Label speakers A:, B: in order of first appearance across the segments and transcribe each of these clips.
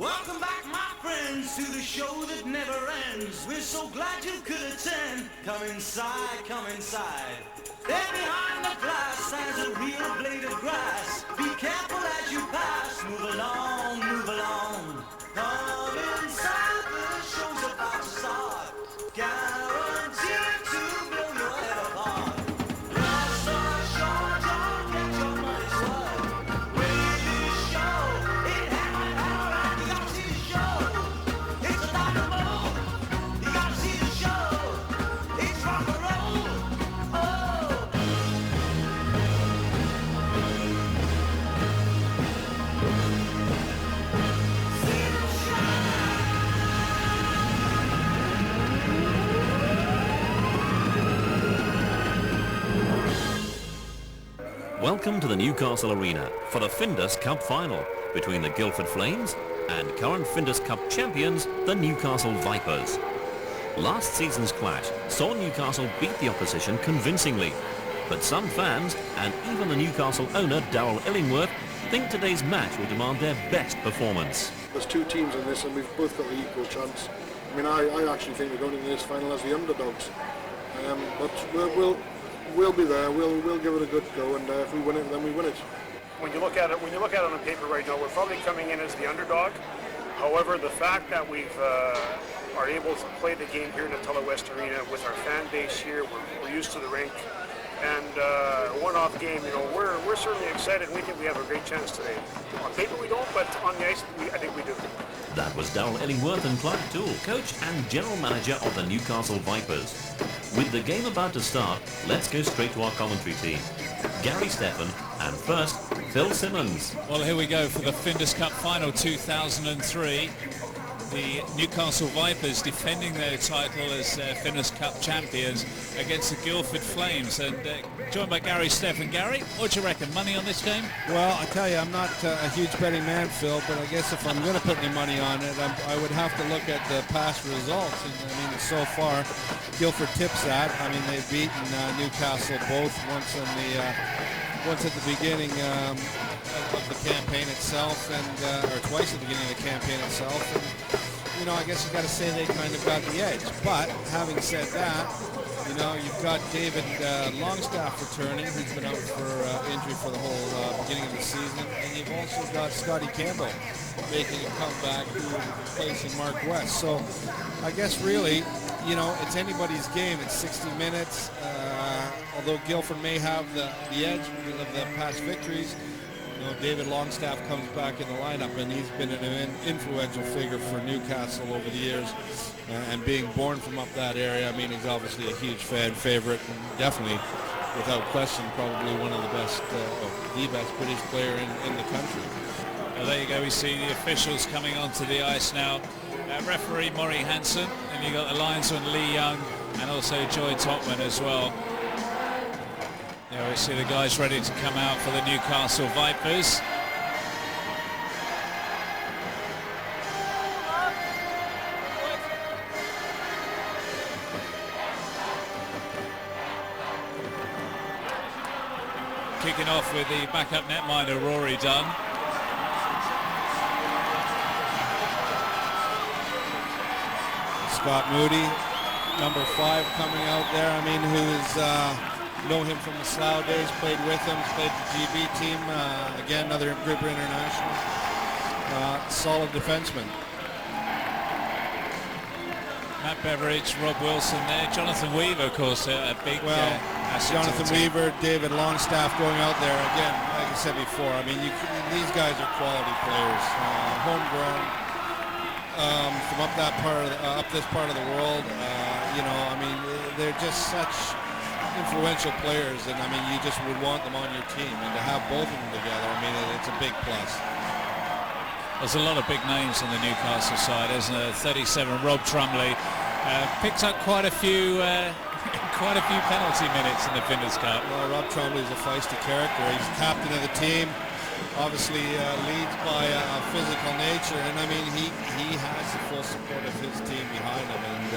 A: Welcome back, my friends, to the show that never ends. We're so glad you could attend. Come inside, come inside. There behind the glass stands a real blade of grass. Be careful as you pass. Move along, move along. Come inside, the show's about to start. Guaranteed to blow your head apart. Last or short, don't get your money's worth. Really show, it happened all right. You gotta see the show. It's about to move. You gotta see the show. It's rock and roll. Oh. See the show.
B: Welcome to the Newcastle Arena for the Findus Cup final between the Guildford Flames and current Findus Cup champions, the Newcastle Vipers. Last season's clash saw Newcastle beat the opposition convincingly, but some fans and even the Newcastle owner Darryl Illingworth think today's match will demand their best performance.
C: There's two teams in this and we've both got an equal chance. I mean, I actually think we're going into this final as the underdogs. But we'll be there. We'll give it a good go, and if we win it, then we win it.
D: When you look at it on paper right now, we're probably coming in as the underdog. However, the fact that we've are able to play the game here in the Tullow West Arena with our fan base here, we're used to the rink, and one-off game, we're certainly excited. We think we have a great chance today. On paper we don't, but on the ice, I think we do.
B: That was Darryl Illingworth and Clive Toole, coach and general manager of the Newcastle Vipers. With the game about to start, let's go straight to our commentary team. Gary Stephan, and first, Phil Simmons.
E: Well, here we go for the Findus Cup Final 2003. The Newcastle Vipers defending their title as Findus Cup champions against the Guildford Flames. And joined by Gary Stephan. Gary, what do you reckon? Money on this game?
F: Well, I tell you, I'm not a huge betting man, Phil, but I guess if I'm going to put any money on it, I would have to look at the past results. And, I mean, so far, Guildford tips that. I mean, they've beaten Newcastle both once at the beginning of the campaign itself, or twice at the beginning of the campaign itself. And, I guess you got to say they kind of got the edge. But having said that, you've got David Longstaff returning. He's been out for injury for the whole beginning of the season. And you've also got Scotty Campbell making a comeback, who is replacing Mark West. So I guess really, it's anybody's game. It's 60 minutes. Although Guildford may have the edge because of the past victories, David Longstaff comes back in the lineup, and he's been an influential figure for Newcastle over the years. And being born from up that area, I mean, he's obviously a huge fan favorite, and definitely, without question, probably one of the best British player in the country.
E: Well, there you go. We see the officials coming onto the ice now. Referee Maury Hansen, and you got the linesman Lee Young, and also Joy Topman as well. There we see the guys ready to come out for the Newcastle Vipers. Kicking off with the backup netminder Rory Dunn.
F: Scott Moody, number 5, coming out there. I mean, who's know him from the Slough days, played with him, played the GB team. Again, another Gripper international. Solid defenseman.
E: Matt Beveridge, Rob Wilson there. Jonathan Weaver, of course, a big asset.
F: Jonathan Weaver, David Longstaff going out there. Again, like I said before, I mean, these guys are quality players. Homegrown, from up this part of the world. I mean, they're just such influential players, and I mean, you just would want them on your team, and to have both of them together, I mean, it's a big plus.
E: There's a lot of big names on the Newcastle side, isn't there? 37, Rob Trumley picked up quite a few penalty minutes in the Findus Cup.
F: Well, Rob Trumley's a feisty character. He's captain of the team. Obviously leads by a physical nature, and I mean, he has the full support of his team behind him, and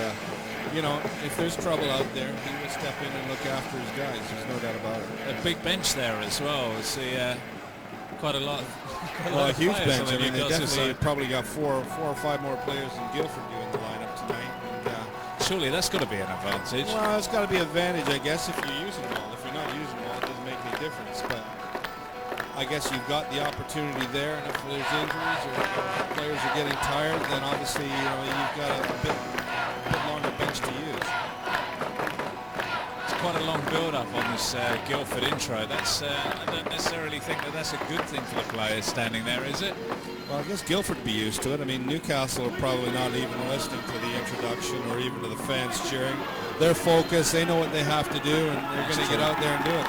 F: if there's trouble out there, he will step in and look after his guys. There's no doubt about it.
E: A big bench there as well. See, quite a lot
F: Well, a huge
E: players
F: bench.
E: on
F: I
E: the
F: mean, they
E: Newcastle
F: definitely
E: side.
F: probably got four or five more players than Guildford do in the lineup tonight. And,
E: Surely that's got to be an advantage.
F: well, it's got to be an advantage, I guess, if you're using them all. If you're not using them all, it doesn't make any difference. But I guess you've got the opportunity there, and if there's injuries or players are getting tired, then obviously you've got a bit longer bench to use.
E: It's quite a long build-up on this Guildford intro. That's I don't necessarily think that's a good thing for the players standing there, is it?
F: Well, I guess Guildford would be used to it. I mean, Newcastle are probably not even listening to the introduction or even to the fans cheering. They're focused. They know what they have to do, and they're going to get out there and do it.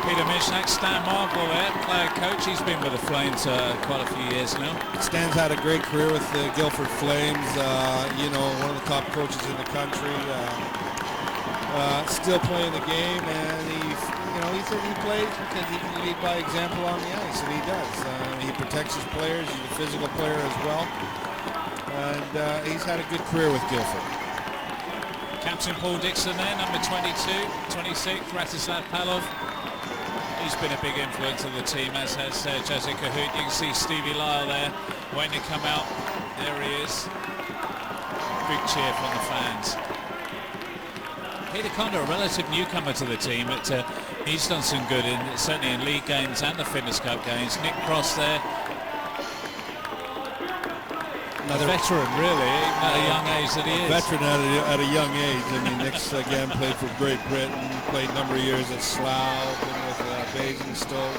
E: Peter Mishnak, Stan Marvel there, player coach. He's been with the Flames quite a few years now.
F: Stan's had a great career with the Guildford Flames. One of the top coaches in the country. Still playing the game, and he said he plays because he can lead by example on the ice, and he does. He protects his players. He's a physical player as well, and he's had a good career with Guildford.
E: Captain Paul Dixon there, number 22, 26, Ratislav Palov. He's been a big influence on the team, as has Jose Cahoot. You can see Stevie Lyle there waiting to come out. There he is. Big cheer from the fans. Peter Conda, a relative newcomer to the team, but he's done some good, certainly in league games and the Findus Cup games. Nick Cross there. Another veteran, really, at a young age that he is.
F: Veteran at a young age. I mean, Nick's again played for Great Britain, played a number of years at Slough, been with Basingstoke.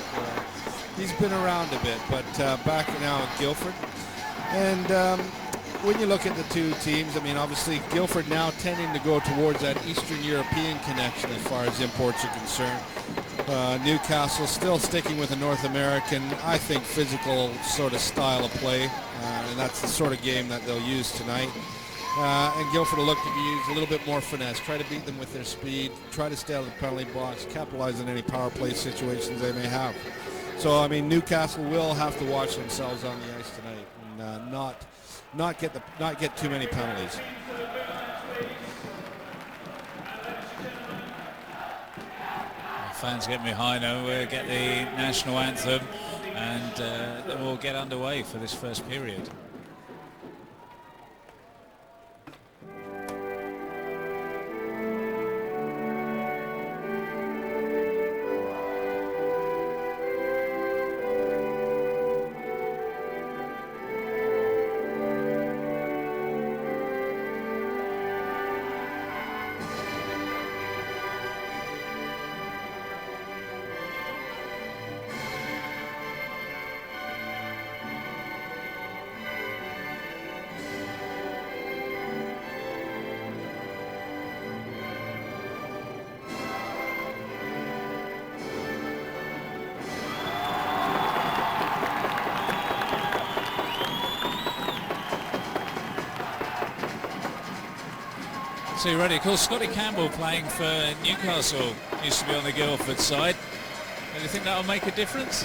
F: He's been around a bit, but back now at Guildford. And when you look at the two teams, I mean, obviously Guildford now tending to go towards that Eastern European connection as far as imports are concerned. Newcastle still sticking with a North American, I think, physical sort of style of play, and that's the sort of game that they'll use tonight. And Guildford will look to use a little bit more finesse, try to beat them with their speed, try to stay out of the penalty box, capitalize on any power play situations they may have. So, I mean, Newcastle will have to watch themselves on the ice tonight and not get too many penalties.
E: Fans get behind them. We'll get the national anthem, and then we'll get underway for this first period. So you're ready. Of course, Scotty Campbell playing for Newcastle used to be on the Guildford side. Do you think that'll make a difference?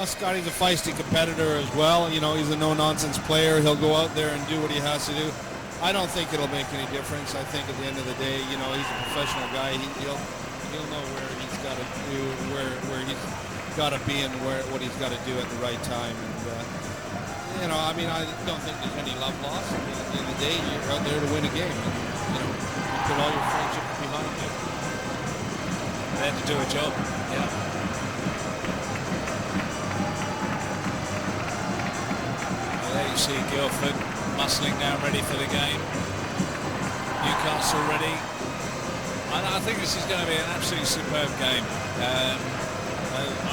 F: Scotty's a feisty competitor as well. You know, he's a no-nonsense player. He'll go out there and do what he has to do. I don't think it'll make any difference. I think at the end of the day, you know, he's a professional guy. He'll know where he's got to do, where he's got to be, and what he's got to do at the right time. And I mean, I don't think there's any love lost. I mean, at the end of the day, you're out there to win a game. And, you put all your friendship behind you.
E: They had to do a job. Yeah. Well, there you see Guildford muscling down, ready for the game. Newcastle ready. I think this is going to be an absolutely superb game.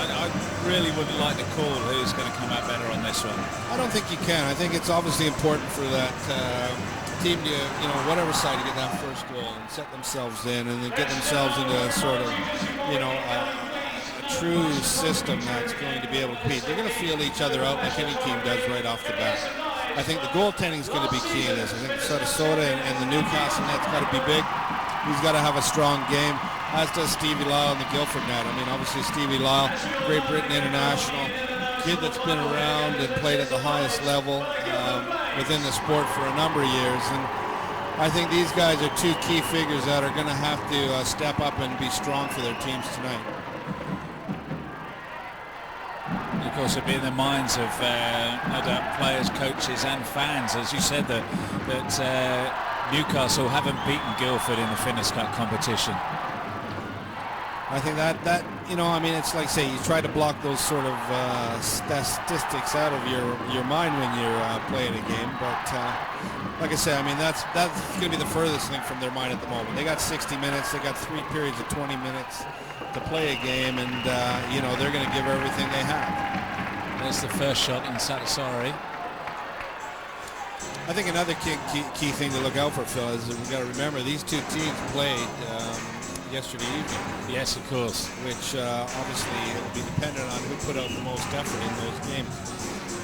E: I really wouldn't like to call who's going to come out better on this one.
F: I don't think you can. I think it's obviously important for that team to, whatever side, to get that first goal and set themselves in and then get themselves into a sort of, a true system that's going to be able to compete. They're going to feel each other out like any team does right off the bat. I think the goaltending is going to be key in this. I think Soda and the Newcastle net's got to be big. He's got to have a strong game, as does Stevie Lyle in the Guildford net. I mean, obviously Stevie Lyle, Great Britain international, kid that's been around and played at the highest level within the sport for a number of years. And I think these guys are two key figures that are going to have to step up and be strong for their teams tonight.
E: Of course, it'll be in the minds of no doubt players, coaches and fans, as you said, that Newcastle haven't beaten Guildford in the Findus Cup competition.
F: I think that you know, I mean, it's like, say, you try to block those sort of statistics out of your mind when you're playing a game, but like I say, I mean, that's going to be the furthest thing from their mind at the moment. They got 60 minutes, they got 3 periods of 20 minutes to play a game, and you know, they're going to give everything they have.
E: There's the first shot in Satisari.
F: I think another key thing to look out for, Phil, is that we've got to remember these two teams played yesterday evening.
E: Yes, of course.
F: Which obviously will be dependent on who put out the most effort in those games.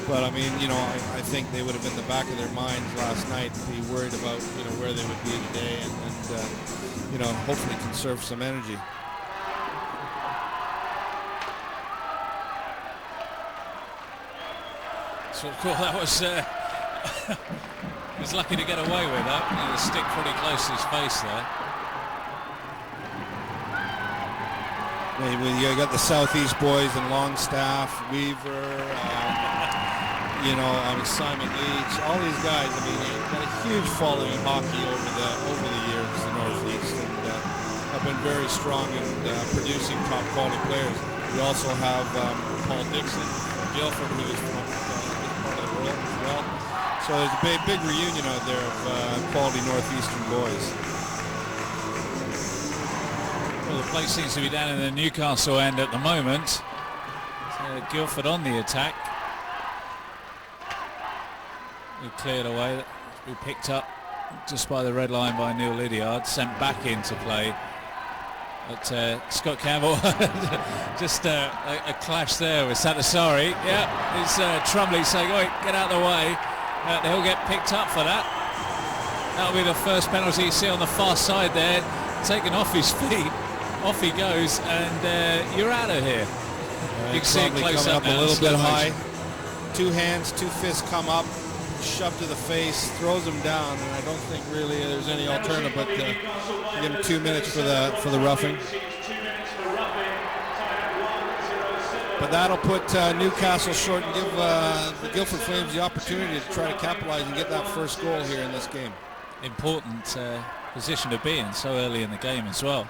F: But I mean, you know, I think they would have in the back of their minds last night be worried about, you know, where they would be today, and you know, hopefully conserve some energy.
E: So of course that was he was lucky to get away with that. You know, the stick pretty close to his face there.
F: You got the Southeast boys and Longstaff, Weaver, you know, Simon Leach, all these guys. I mean, they've got a huge following in hockey over the years, the Northeast, and have been very strong in producing top quality players. We also have Paul Dixon from Guildford, who is from this part of the world as well. So there's a big reunion out there of quality Northeastern boys.
E: Well, the play seems to be down in the Newcastle end at the moment. So Guildford on the attack. We cleared away. We picked up just by the red line by Neil Lydiard. Sent back into play. But Scott Campbell, just a clash there with Satisari. Yeah, it's Trumley saying, "Oi, get out of the way." He'll get picked up for that. That'll be the first penalty you see on the far side there. Taken off his feet. Off he goes, and you're out of here. You can see it close
F: coming
E: up
F: a little bit high. 2 hands, 2 fists come up, shoved to the face, throws him down, and I don't think really there's any alternative but to give him 2 minutes for the roughing. But that'll put Newcastle short and give the Guildford Flames the opportunity to try to capitalize and get that first goal here in this game.
E: Important position to be in so early in the game as well.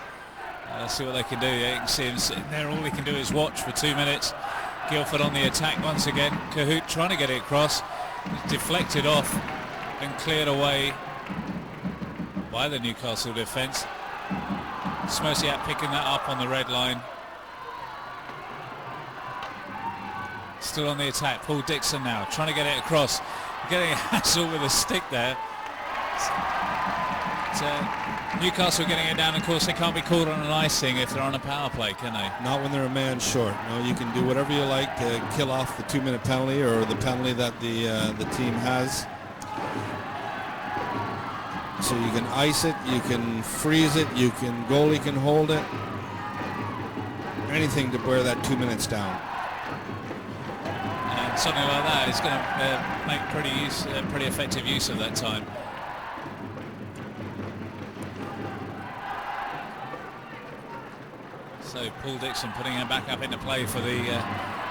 E: Let's see what they can do. Yeah, you can see him sitting there. All he can do is watch for 2 minutes. Guildford on the attack once again. Cahoot trying to get it across. It's deflected off and cleared away by the Newcastle defence. Smosiak picking that up on the red line. Still on the attack. Paul Dixon now trying to get it across. Getting a hassle with a stick there. Newcastle getting it down. Of course, they can't be called on an icing if they're on a power play, can they?
F: Not when they're a man short. No, you can do whatever you like to kill off the 2-minute penalty or the penalty that the team has. So you can ice it, you can freeze it, goalie can hold it. Anything to wear that 2 minutes down.
E: And something like that is going to make pretty effective use of that time. So Paul Dixon putting him back up into play for the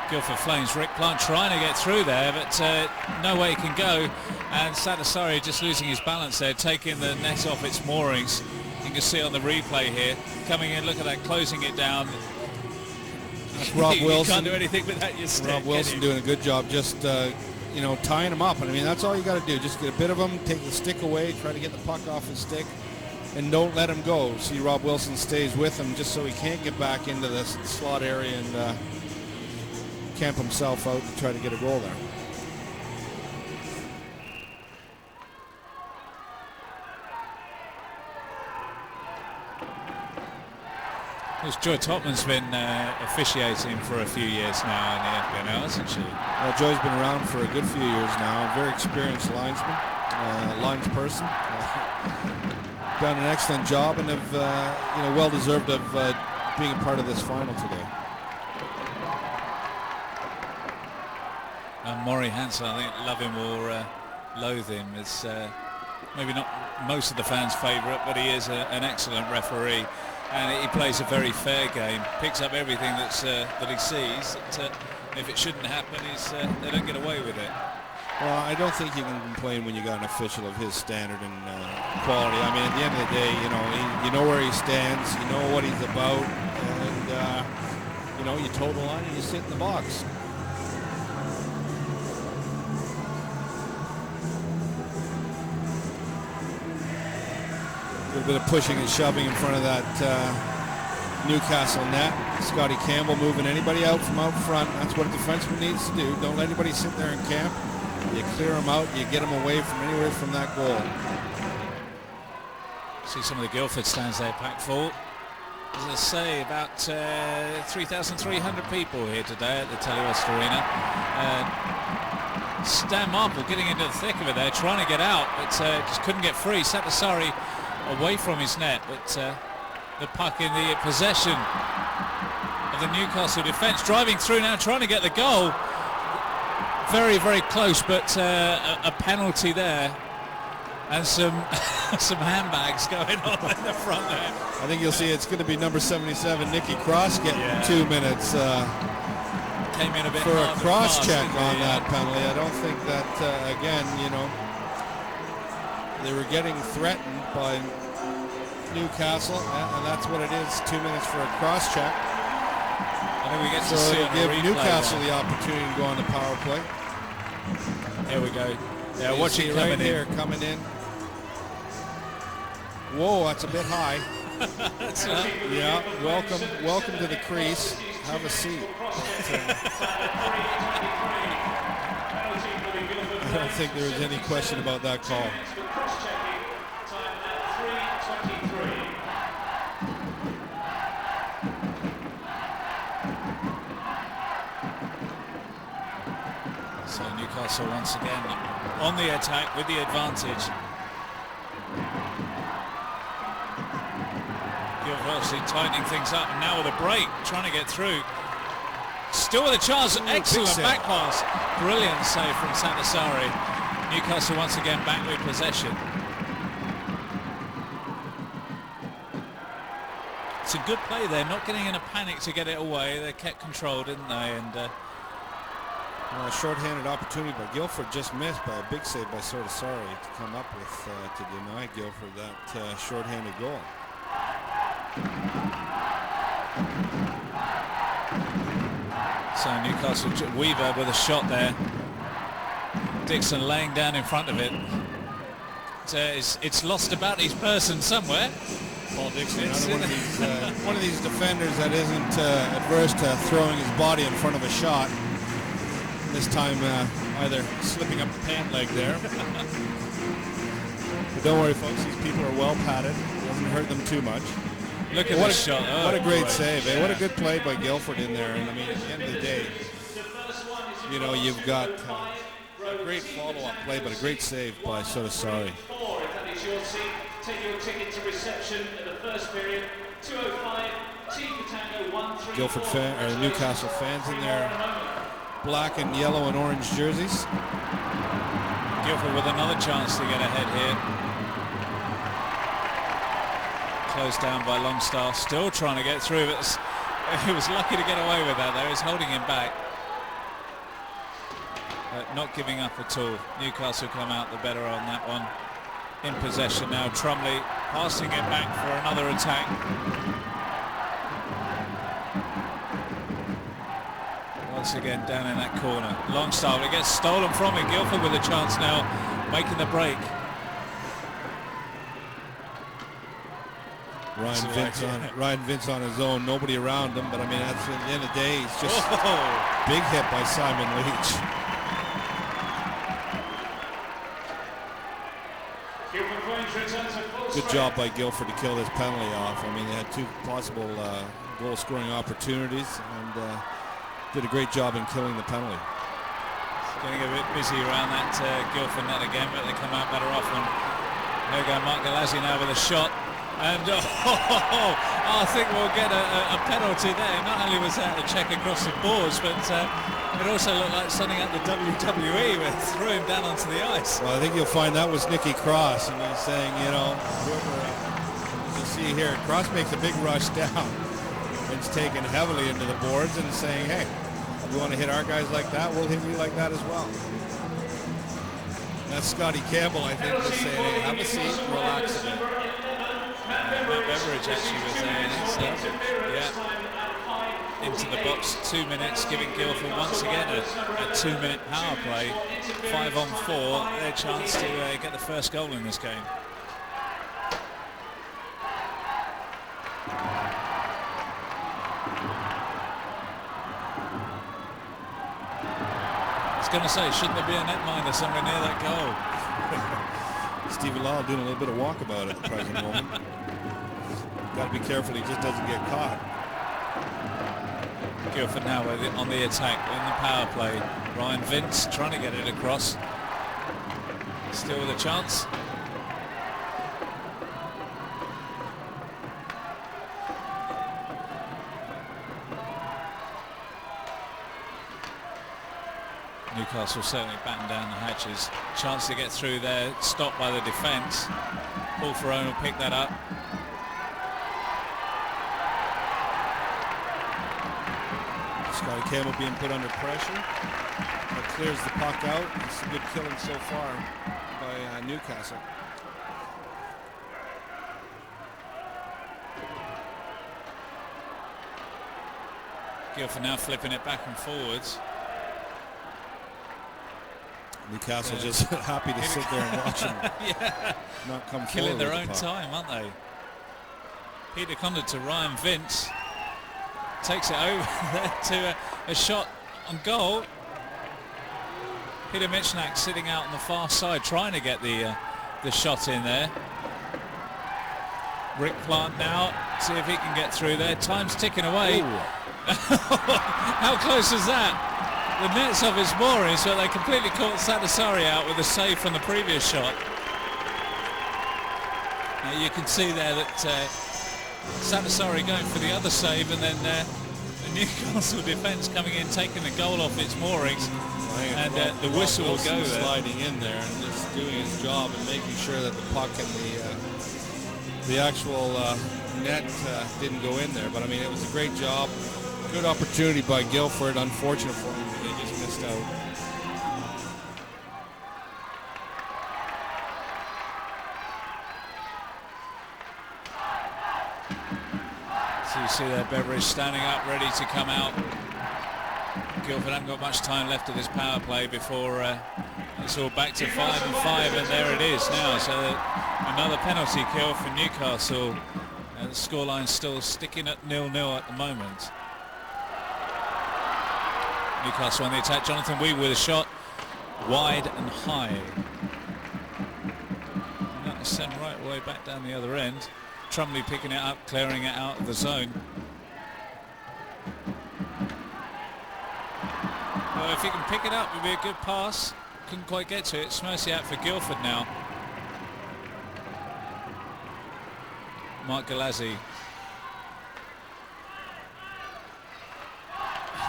E: Guildford Flames. Rick Plant trying to get through there, but no way he can go. And Satisari just losing his balance there, taking the net off its moorings. You can see on the replay here, coming in, look at that, closing it down.
F: Rob Wilson.
E: You can't do anything without your stick.
F: Rob Wilson doing a good job, just you know, tying him up. And I mean, that's all you got to do. Just get a bit of him, take the stick away, try to get the puck off his stick, and don't let him go. See, Rob Wilson stays with him just so he can't get back into the slot area and camp himself out to try to get a goal there.
E: Well, Joy Topman's been officiating for a few years now in the FPNL, hasn't she?
F: Well, Joy's been around for a good few years now. Very experienced linesman, linesperson. Done an excellent job and have, you know, well deserved of being a part of this final today.
E: Maury Hansen, I think, love him or loathe him, is maybe not most of the fans' favourite, but he is an excellent referee, and he plays a very fair game. Picks up everything that he sees. If it shouldn't happen, they don't get away with it.
F: Well, I don't think you can complain when you got an official of his standard and quality. I mean, at the end of the day, you know where he stands, you know what he's about, and you toe the line and you sit in the box. A little bit of pushing and shoving in front of that Newcastle net. Scotty Campbell moving anybody out from out front. That's what a defenseman needs to do. Don't let anybody sit there and camp. You clear them out, you get them away from anywhere from that goal.
E: See some of the Guildford stands there packed full. As I say, about 3,300 people here today at the Telewest Arena. Stan Marple getting into the thick of it there, trying to get out, but just couldn't get free. Satasari away from his net, but the puck in the possession of the Newcastle defence. Driving through now, trying to get the goal. Very, very close, but a penalty there, and some handbags going on in the front there.
F: I think you'll see it's going to be number 77, Nicky Cross, getting 2 minutes
E: Came in a bit
F: for a cross check on
E: that
F: penalty. I don't think that, again, they were getting threatened by Newcastle, and that's what it is, 2 minutes for a cross check.
E: I think we get to
F: so
E: see
F: give Newcastle
E: there
F: the opportunity to go on the power play.
E: Here we go. Yeah,
F: You
E: watch
F: see
E: it
F: right here coming in. Whoa, that's a bit high. Yeah, welcome to the crease. Have a seat. I don't think there was any question about that call.
E: So Newcastle once again on the attack with the advantage. Guildford obviously tightening things up, and now with a break, trying to get through. Still with a chance, excellent back pass. Brilliant save from Satasari. Newcastle once again back with possession. It's a good play there, not getting in a panic to get it away. They kept control, didn't they? And
F: a short-handed opportunity by Guildford, just missed by a big save by Satasari to come up with, to deny Guildford that short-handed goal.
E: So Newcastle, Weaver with a shot there. Dixon laying down in front of it. It's lost about his person somewhere.
F: Paul Dixon, one of these defenders that isn't adverse to throwing his body in front of a shot. This time either slipping up the pant leg there. But don't worry, folks, these people are well padded. It doesn't hurt them too much.
E: Look at this shot.
F: What a great save. What a good play by Guildford in there. And I mean, at the end of the day, you've got a great follow-up play, but a great save by Satasari.
G: Take your ticket to reception in the first period. 205
F: Guildford Newcastle fans in their black and yellow and orange jerseys.
E: Guildford with another chance to get ahead here. Closed down by Longstaff, still trying to get through, but he was lucky to get away with that there. He's holding him back. But not giving up at all. Newcastle come out the better on that one. In possession now, Trumley passing it back for another attack. Once again down in that corner. Longstaff, it gets stolen from him. Guildford with a chance now, making the break.
F: Ryan Vince on his own, nobody around him, but I mean, that's at the end of the day, it's just big hit by Simon Leach. Good job by Guildford to kill this penalty off. I mean, they had two possible goal-scoring opportunities, and did a great job in killing the penalty.
E: Getting a bit busy around that Guildford net again, but they come out better off. And there we go, Mark Galazzi now with a shot. And I think we'll get a penalty there. Not only was that a check across the boards, but it also looked like something at the WWE with threw him down onto the ice.
F: Well, I think you'll find that was Nicky Cross, and he's saying, you see here, Cross makes a big rush down. It's taken heavily into the boards and saying, hey, You want to hit our guys like that, we'll hit you like that as well. That's Scotty Campbell, I think, was saying, hey, have a seat, relax a bit.
E: Beveridge actually was saying into the box, 2 minutes, giving Guildford once again a 2-minute power play, 5-on-4, their chance to get the first goal in this game. I was going to say, shouldn't there be a netminder somewhere near that goal?
F: Stevie Law doing a little bit of walkabout at the present moment. Got to be careful he just doesn't get caught.
E: Guildford now on the attack in the power play. Ryan Vince trying to get it across. Still with a chance. Newcastle certainly batten down the hatches. Chance to get through there, stopped by the defence. Paul Ferrone will pick that up.
F: Scotty Campbell being put under pressure. That clears the puck out. It's a good killing so far by Newcastle.
E: Guildford now flipping it back and forwards.
F: Newcastle just happy to sit there and watch them not come
E: killing
F: forward
E: their
F: with
E: own
F: the puck.
E: time, aren't they? Peter Condon to Ryan Vince. Takes it over there to a shot on goal. Peter Michnak sitting out on the far side trying to get the shot in there. Rick Plant now, see if he can get through there. Time's ticking away. How close is that? The net's off its moorings, so they completely caught Satasari out with a save from the previous shot. Now you can see there that Satasari going for the other save, and then the Newcastle defence coming in, taking the goal off its moorings, and the whistle will go there.
F: Sliding in there and just doing his job and making sure that the puck and the actual net didn't go in there. But I mean, it was a great job. Good opportunity by Guildford. Unfortunate for them, they just missed out.
E: So you see there Beveridge standing up, ready to come out. Guildford haven't got much time left of this power play before it's all back to 5-5, and there it is now. So another penalty kill for Newcastle. The scoreline's still sticking at 0-0 at the moment. Newcastle on the attack. Jonathan Weaver with a shot wide and high. And that was sent right away back down the other end. Trumley picking it up, clearing it out of the zone. Well, if he can pick it up, it would be a good pass. Couldn't quite get to it. Smersey out for Guildford now. Mark Galazzi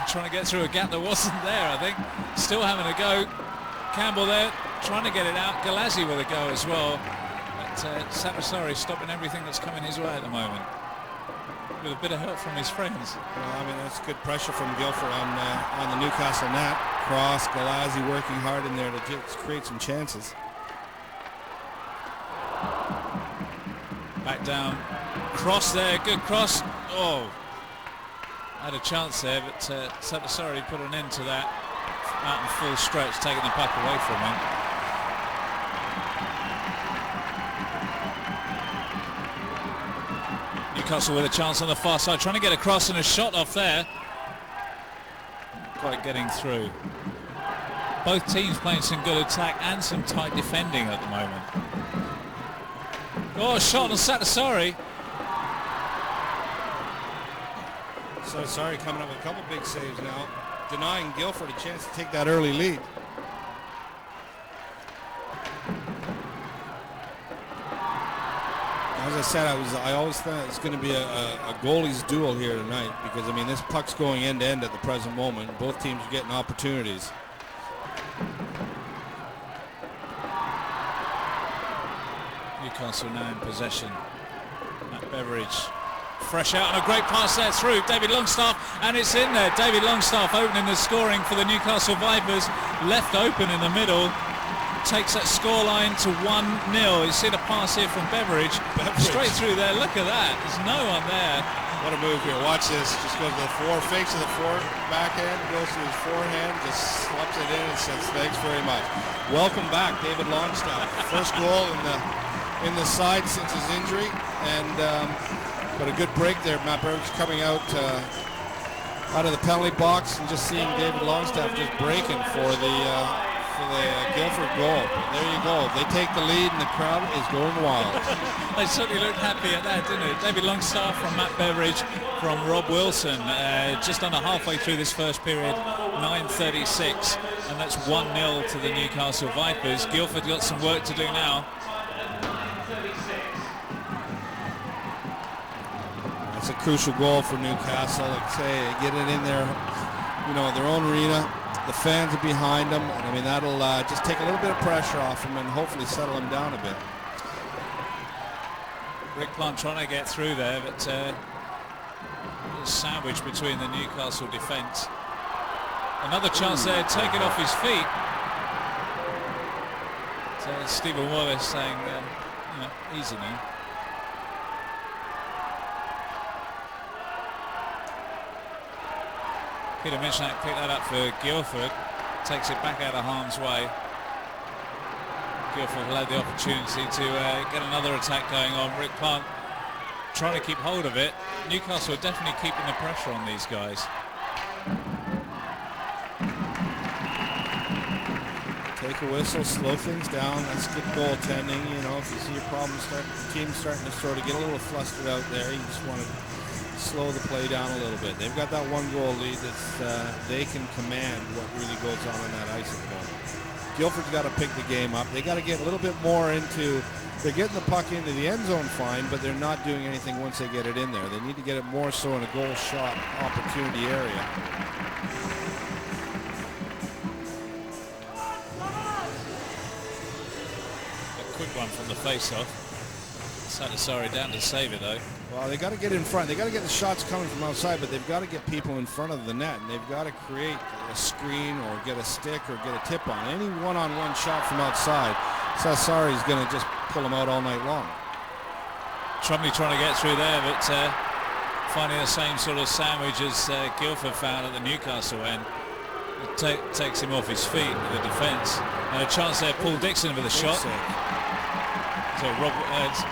E: trying to get through a gap that wasn't there, I think. Still having a go. Campbell there trying to get it out. Galazzi with a go as well. But Satasari stopping everything that's coming his way at the moment, with a bit of help from his friends.
F: Well, I mean, that's good pressure from Guildford on the Newcastle net. Cross, Galazzi working hard in there to just create some chances.
E: Back down. Cross there. Good cross. Oh. Had a chance there, but Satasari put an end to that. Out in full stretch, taking the puck away from him. Newcastle with a chance on the far side, trying to get across, and a shot off there. Quite getting through. Both teams playing some good attack and some tight defending at the moment. Oh, a shot on Satasari.
F: Satasari coming up with a couple big saves now, denying Guildford a chance to take that early lead. As I said, I always thought it's going to be a goalies duel here tonight, because I mean, this puck's going end to end at the present moment. Both teams are getting opportunities.
E: Newcastle now in possession. Matt Beveridge fresh out and a great pass there through David Longstaff, and it's in there. David Longstaff opening the scoring for the Newcastle Vipers, left open in the middle, takes that scoreline to 1-0. You see the pass here from Beveridge, straight through there. Look at that, there's no one there.
F: What a move here. Watch this. Just goes to the four, fakes to the backhand, goes to his forehand, just slops it in and says thanks very much. Welcome back, David Longstaff. First goal in the side since his injury, and but a good break there. Matt Berg's coming out of the penalty box and just seeing David Longstaff just breaking for the Guildford goal. There you go. They take the lead and the crowd is going wild.
E: They certainly looked happy at that, didn't it? David Longstaff from Matt Beveridge from Rob Wilson. Just under halfway through this first period, 9:36, and that's 1-0 to the Newcastle Vipers. Guildford got some work to do now.
F: That's a crucial goal for Newcastle. Like I say, get it in there, their own arena. The fans are behind them. I mean, that'll just take a little bit of pressure off them and hopefully settle them down a bit.
E: Rick Plant trying to get through there, but a sandwich between the Newcastle defence. Another chance there, take it off his feet. So Stephen Wallace saying, easy now. Peter Michnak picked that up for Guildford, takes it back out of harm's way. Guildford will have the opportunity to get another attack going on. Rick Plant trying to keep hold of it. Newcastle are definitely keeping the pressure on these guys.
F: Take a whistle, slow things down. That's good goaltending. If you see your problems team starting to sort of get a little flustered out there, you just want to slow the play down a little bit. They've got that one goal lead that's they can command what really goes on in that ice at the moment. Guildford's got to pick the game up. They got to get a little bit more into, they're getting the puck into the end zone fine, but they're not doing anything once they get it in there. They need to get it more so in a goal shot opportunity area.
E: A quick one from the face-off. Satisari down to save it though.
F: Well, they got to get in front. They got to get the shots coming from outside, but they've got to get people in front of the net, and they've got to create a screen or get a stick or get a tip on. Any one-on-one shot from outside, Satisari's going to just pull them out all night long.
E: Trumley trying to get through there, but finding the same sort of sandwich as Guildford found at the Newcastle end. It takes him off his feet with the defence. And a chance there, Paul Dixon with a shot. So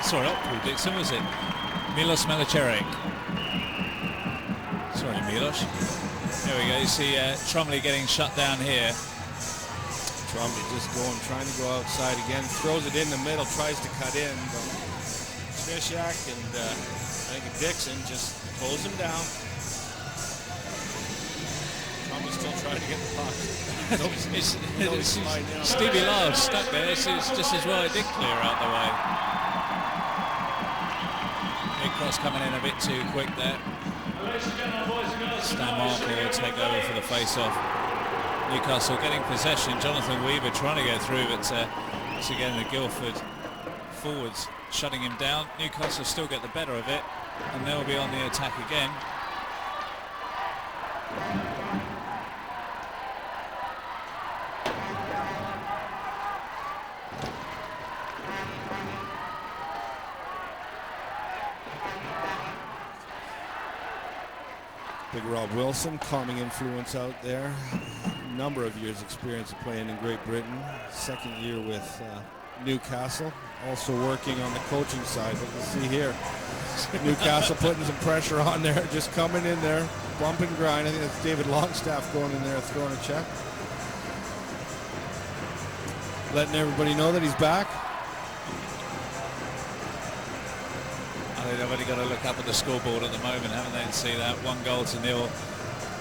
E: sorry, not Paul Dixon, was it? Milos Melicheric. Sorry, Milos. There we go. You see Trumley getting shut down here.
F: Trumley just trying to go outside again. Throws it in the middle, tries to cut in. But Trishak and I think Dixon just close him down. Trumley's still trying to get the puck.
E: Stevie Love stuck there. This is just as well it did clear out the way. Big cross coming in a bit too quick there. Stan Markle will take over for the face-off. Newcastle getting possession. Jonathan Weaver trying to get through, but once again the Guildford forwards shutting him down. Newcastle still get the better of it, and they'll be on the attack again.
F: Big Rob Wilson, calming influence out there. Number of years experience of playing in Great Britain. Second year with Newcastle. Also working on the coaching side. But you see here, Newcastle putting some pressure on there. Just coming in there, bump and grind. I think that's David Longstaff going in there throwing a check. Letting everybody know that he's back.
E: They've only got to look up at the scoreboard at the moment, haven't they, and see that 1-0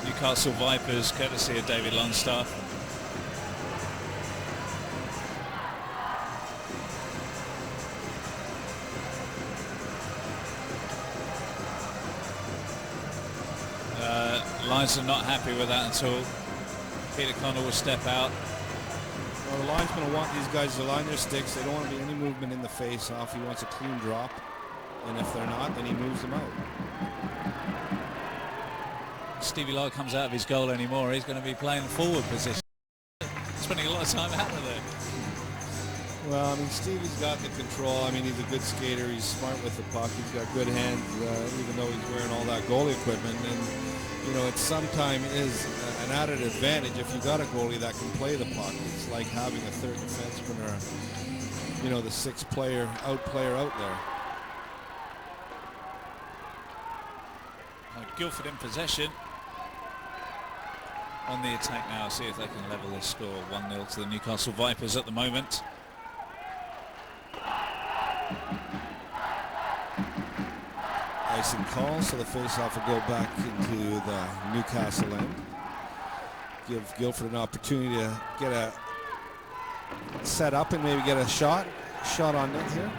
E: Newcastle Vipers, courtesy of David Longstaff. Linesman not happy with that at all. Peter Connell will step out.
F: Well, the linesman will want these guys to line their sticks. They don't want to be any movement in the face-off. He wants a clean drop. And if they're not, then he moves them out.
E: Stevie Lyle comes out of his goal anymore. He's going to be playing forward position. Spending a lot of time out of there.
F: Well, I mean, Stevie's got the control. I mean, he's a good skater. He's smart with the puck. He's got good hands, even though he's wearing all that goalie equipment. And, you know, it sometimes is an added advantage if you got a goalie that can play the puck. It's like having a third defenseman or, you know, the sixth player out there.
E: Guildford in possession. On the attack now, see if they can level this score. 1-0 to the Newcastle Vipers at the moment.
F: Icing call, so the face-off will go back into the Newcastle end. Give Guildford an opportunity to get a set up and maybe get a shot on net here.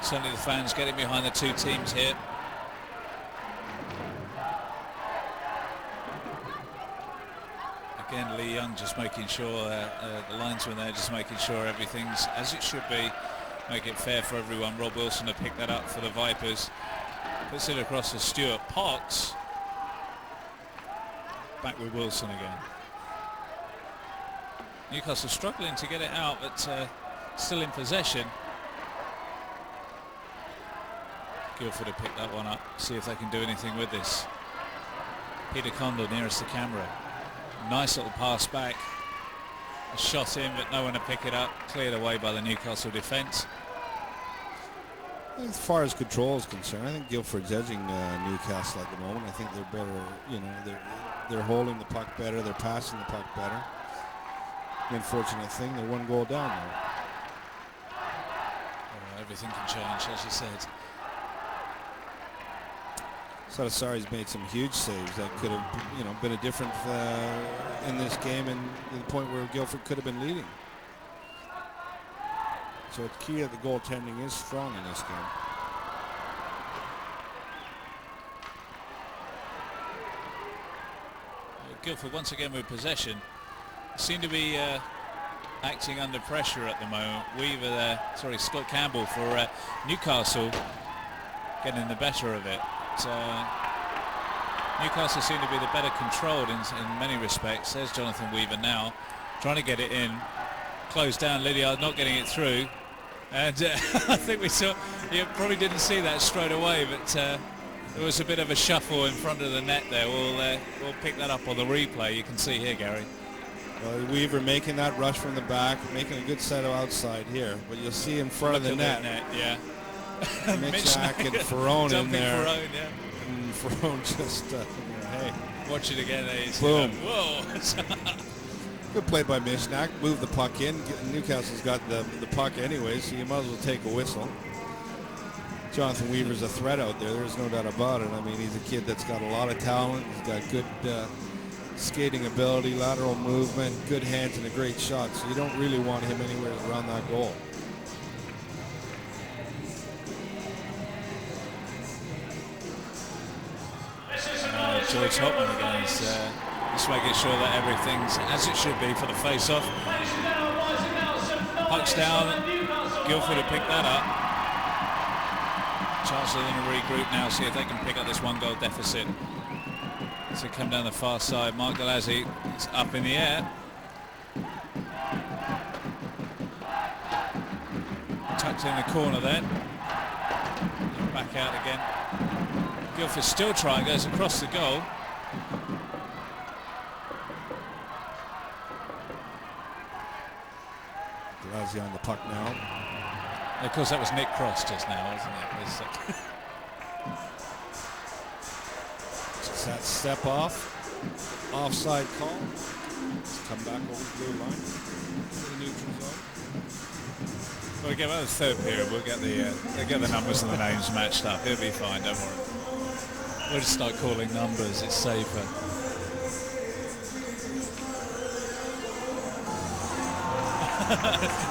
E: Certainly the fans getting behind the two teams here. Again, Lee Young just making sure, the linesman there just making sure everything's as it should be. Make it fair for everyone. Rob Wilson to pick that up for the Vipers. Puts it across to Stuart Potts. Back with Wilson again. Newcastle struggling to get it out, but still in possession. Guildford to pick that one up, see if they can do anything with this. Peter Condor nearest the camera. Nice little pass back. A shot in, but no one to pick it up. Cleared away by the Newcastle defence.
F: As far as control is concerned, I think Guildford's edging Newcastle at the moment. I think they're better, you know, they're holding the puck better, they're passing the puck better. The unfortunate thing, they're one goal down now.
E: Oh, everything can change, as you said.
F: Sadasari's made some huge saves that could have, you know, been a difference in this game, and to the point where Guildford could have been leading. So it's key that the goaltending is strong in this game.
E: Guildford once again with possession. Seem to be acting under pressure at the moment. Weaver there, Scott Campbell for Newcastle getting the better of it. Newcastle seem to be the better controlled in many respects. There's Jonathan Weaver now trying to get it in. Closed down, Lydiard not getting it through. And I think we saw, you probably didn't see that straight away, but there was a bit of a shuffle in front of the net there. We'll pick that up on the replay. You can see here, Gary.
F: Well, Weaver making that rush from the back, making a good set of outside here. But you'll see in front of the net.
E: Yeah.
F: Mitchak and Ferrone in there.
E: Ferrone, yeah.
F: And Ferrone just, hey.
E: Watch it again.
F: Boom.
E: Whoa.
F: Good play by Mitchak. Move the puck in. Newcastle's got the puck anyway, so you might as well take a whistle. Jonathan Weaver's a threat out there. There's no doubt about it. I mean, he's a kid that's got a lot of talent. He's got good skating ability, lateral movement, good hands, and a great shot. So you don't really want him anywhere around that goal.
E: George Hopman again is just making sure that everything's as it should be for the face-off. Puck's down. Guildford to pick that up. Chance of them to regroup now, see if they can pick up this one-goal deficit. So come down the far side. Mark Galazzi is up in the air. Tucked in the corner then. Back out again. Guildford still trying, goes across the goal.
F: Galazzi on the puck now.
E: And of course that was Nick Cross just now, wasn't it?
F: Just that step off. Offside call. Come back over the blue line. To the neutral zone.
E: When we get out of the third period, we'll get the numbers and the names matched up. It'll be fine, don't worry. We'll just start calling numbers, it's safer.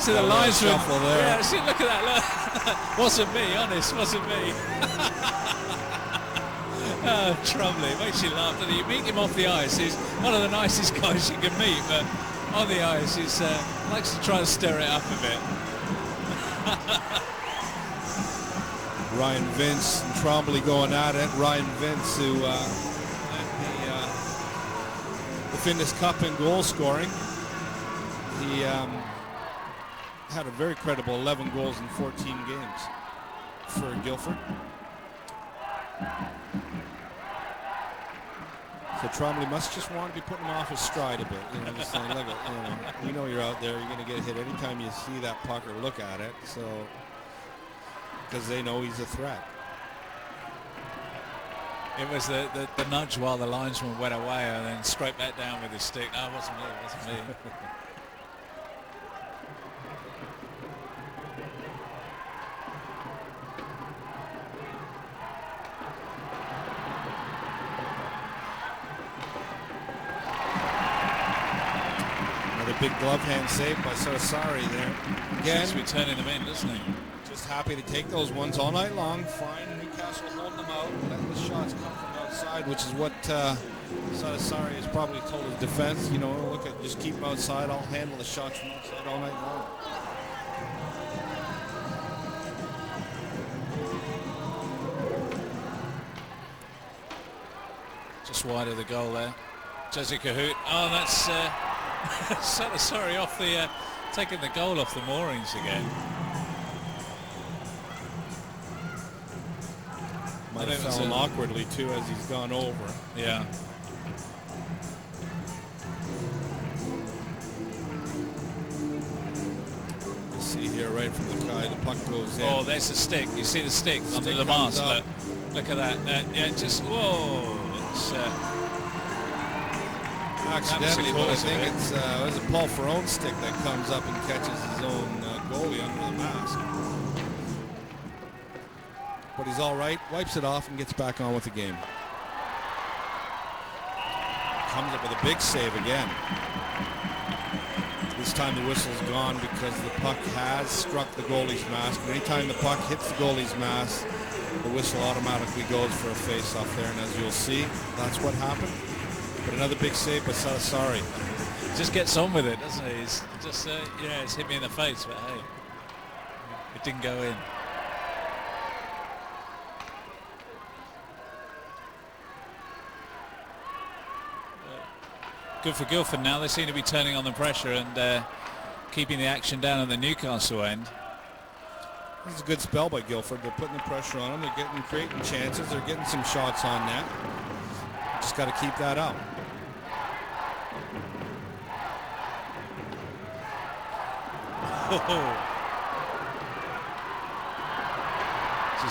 E: See the lines there. Yeah, see, look at that. Look. Wasn't me, honest, wasn't me. Trumley, makes you laugh. You meet him off the ice, he's one of the nicest guys you can meet, but on the ice. He likes to try and stir it up a bit.
F: Ryan Vince and Trombley going at it. Ryan Vince, who led the Findus Cup in goal scoring. He had a very credible 11 goals in 14 games for Guildford. So Trombley must just want to be putting him off his stride a bit. You know, just saying, look, we know you're out there. You're going to get hit anytime you see that puck or look at it. So, because they know he's a threat.
E: It was the nudge while the linesman went away and then straight back down with his stick. No, it wasn't me. It wasn't me.
F: Big glove hand save by Sarasari there. Again,
E: seems to be turning them in, doesn't he?
F: Just happy to take those ones all night long. Fine, Newcastle holding them out, letting the shots come from outside, which is what Sarasari has probably told his defense. You know, look at just keep them outside. I'll handle the shots from outside all night long.
E: Just wide of the goal there. Jesse Cahoot. Oh, that's. Sorry, off the taking the goal off the moorings again.
F: Might have fallen awkwardly too as he's gone over.
E: Yeah.
F: You see here right from the guy, the puck goes in.
E: Oh, there's the stick. You see the stick under the mask. Look at that. Yeah, just whoa. It's,
F: accidentally, but I think it's there's a Paul Ferrone stick that comes up and catches his own goalie under the mask. But he's all right, wipes it off and gets back on with the game. Comes up with a big save again. This time the whistle's gone because the puck has struck the goalie's mask. And anytime the puck hits the goalie's mask, the whistle automatically goes for a face-off there. And as you'll see, that's what happened. But another big save by Sarasari.
E: Just gets on with it, doesn't he? He's just, yeah, it's hit me in the face, but hey, it didn't go in. Good for Guildford now. They seem to be turning on the pressure and keeping the action down on the Newcastle end.
F: This is a good spell by Guildford. They're putting the pressure on them. They're creating chances. They're getting some shots on net. Just got to keep that up.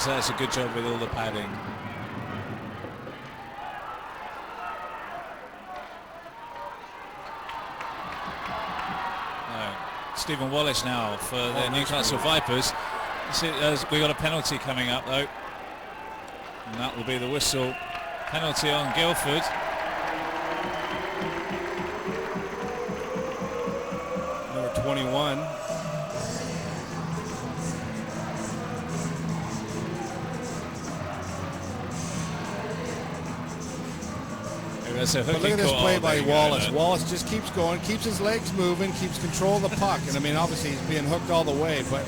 E: So that's a good job with all the padding. Stephen Wallace now for the Newcastle Vipers. We got a penalty coming up though, and that will be the whistle. Penalty on Guildford.
F: Number 21.
E: But
F: look at this play by Wallace. Wallace just keeps going, keeps his legs moving, keeps control of the puck. And I mean, obviously he's being hooked all the way, but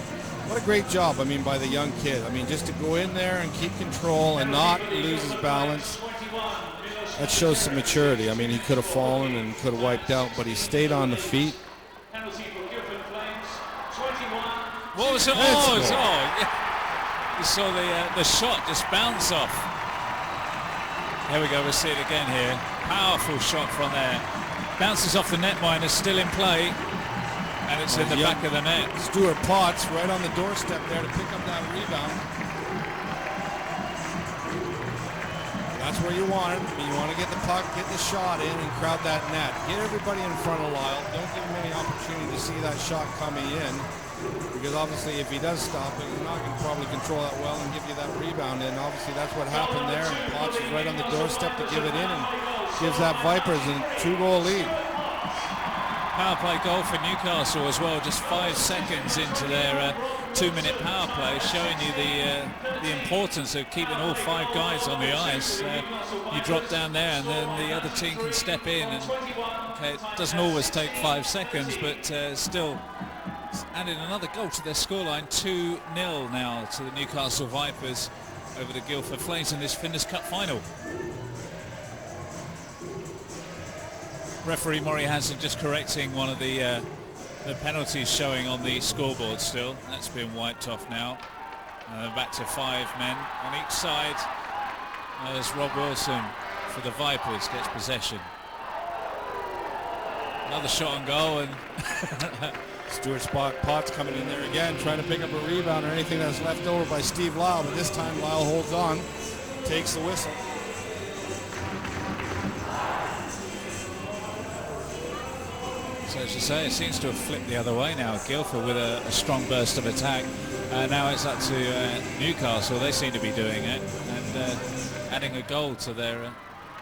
F: what a great job, I mean, by the young kid. I mean, just to go in there and keep control and not lose his balance. That shows some maturity. I mean, he could have fallen and could have wiped out, but he stayed on the feet.
E: What was it? Oh, yeah. You saw the shot just bounce off. There we go, we'll see it again here. Powerful shot from there. Bounces off the netminder, still in play. And it's in the back of the net.
F: Stuart Potts right on the doorstep there to pick up that rebound. That's where you want it. I mean, you want to get the puck, get the shot in, and crowd that net. Get everybody in front of Lyle. Don't give him any opportunity to see that shot coming in. Because obviously if he does stop it, he's not going to probably control that well and give you that rebound. And obviously that's what happened there. And Potts is right on the doorstep to give it in and gives that Vipers a 2-goal lead.
E: Power play goal for Newcastle as well, just 5 seconds into their 2-minute power play, showing you the importance of keeping all 5 guys on the ice. You drop down there and then the other team can step in, and okay, it doesn't always take 5 seconds, but still added another goal to their scoreline. 2-0 now to the Newcastle Vipers over the Guildford Flames in this Findus Cup final. Referee Maury Hansen just correcting one of the penalties showing on the scoreboard still. That's been wiped off now. Back to 5 men on each side as Rob Wilson for the Vipers gets possession. Another shot on goal, and
F: Stuart Potts coming in there again, trying to pick up a rebound or anything that's left over by Steve Lyle, but this time Lyle holds on, takes the whistle.
E: So as you say, it seems to have flipped the other way now. Guildford with a strong burst of attack. Now it's up to Newcastle. They seem to be doing it and adding a goal to their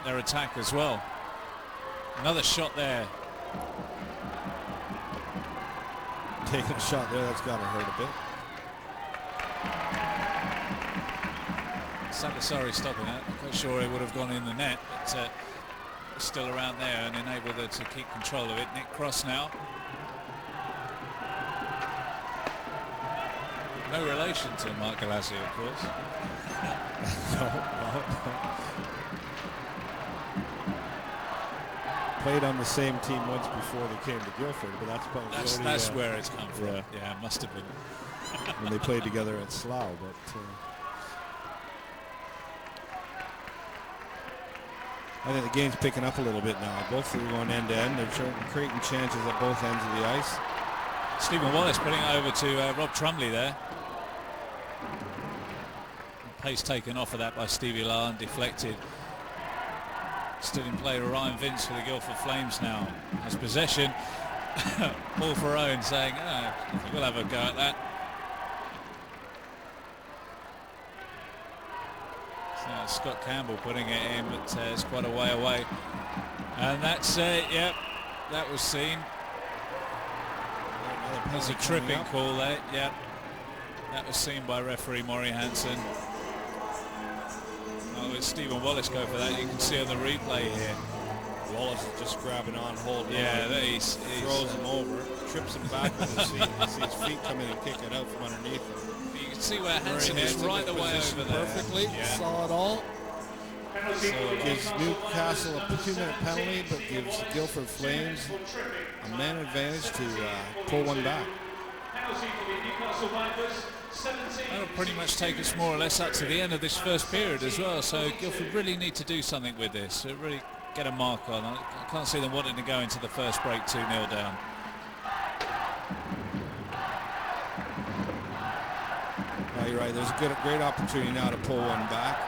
E: attack as well. Another shot there.
F: Taking a shot there, that's got to hurt a bit.
E: Sagasari stopping that. I'm quite sure it would have gone in the net, but still around there and enabled her to keep control of it. Nick Cross now. No relation to Mark Galassi, of course.
F: No. Played on the same team once before they came to Guildford, but that's probably
E: that's where it's come from. Yeah, it must have been.
F: When they played together at Slough, but I think the game's picking up a little bit now. Both of them going end to end. They're creating chances at both ends of the ice.
E: Stephen Wallace putting it over to Rob Trumley there. Pace taken off of that by Stevie Lyle and deflected. Still in play to Ryan Vince for the Guildford Flames now. Has possession. Paul Ferrone saying, we'll have a go at that. So Scott Campbell putting it in, but it's quite a way away. And that's it, yep, that was seen. There's a tripping call there, yep. That was seen by referee Maury Hansen. With Stephen Wallace go for that, you can see on the replay here.
F: Wallace is just grabbing on hold.
E: Yeah, he
F: throws him over, trips him back with his feet. You see his feet come in and kick it out from underneath him.
E: You can see where Hansen is right the way over there.
F: Perfectly, saw it all. So it gives Newcastle a 2-minute penalty, but gives the Guildford Flames a man advantage to pull one back.
G: Penalty for the Newcastle Vipers.
E: That'll pretty much take us more or less up to the end of this first period as well, so Guildford really need to do something with this, really get a mark on. I can't see them wanting to go into the first break 2-0 down.
F: No, you're right, there's a great opportunity now to pull one back.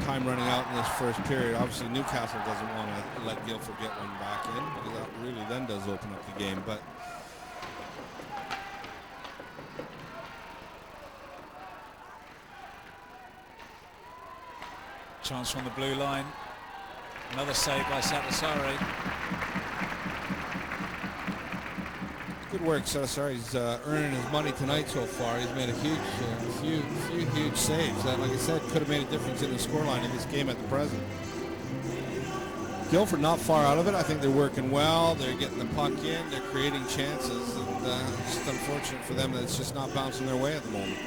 F: Time running out in this first period. Obviously Newcastle doesn't want to let Guildford get one back in, because that really then does open up the game. But
E: chance from the blue line. Another save by Satasari.
F: Good work, Satasari's earning his money tonight so far. He's made a few huge saves that, like I said, could have made a difference in the scoreline in this game at the present. Guildford not far out of it. I think they're working well. They're getting the puck in. They're creating chances. And it's just unfortunate for them that it's just not bouncing their way at the moment.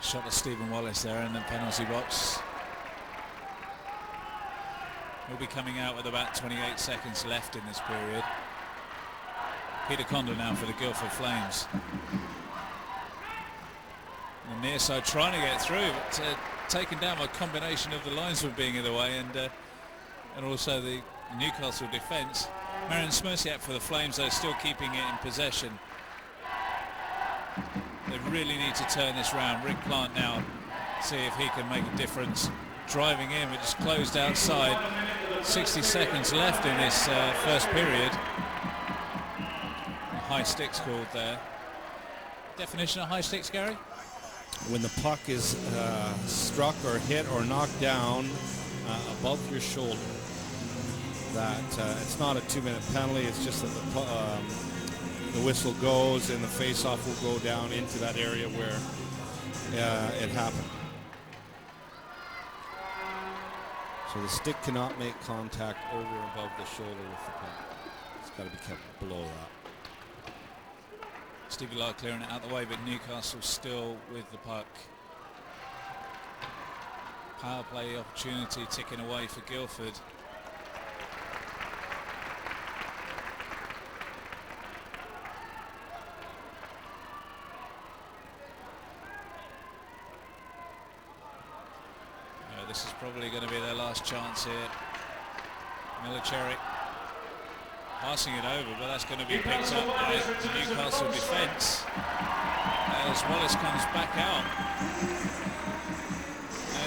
E: Shot to Stephen Wallace there in the penalty box. He'll be coming out with about 28 seconds left in this period. Peter Condon now for the Guildford Flames. The near side trying to get through, but taken down by a combination of the linesman being in the way and also the Newcastle defence. Marion Smerciak for the Flames, though, still keeping it in possession. They really need to turn this round. Rick Plant now, see if he can make a difference. Driving in, but just closed outside. 60 seconds left in this first period. High sticks called there. Definition of high sticks, Gary?
F: When the puck is struck or hit or knocked down above your shoulder, that it's not a 2-minute penalty. It's just that the whistle goes and the face-off will go down into that area where it happened. So the stick cannot make contact over and above the shoulder with the puck. It's got to be kept below that.
E: Stevie Lark clearing it out the way, but Newcastle still with the puck. Power play opportunity ticking away for Guildford. This is probably going to be their last chance here. Milicheric passing it over, but that's going to be picked up by the Newcastle defence as Wallace comes back out.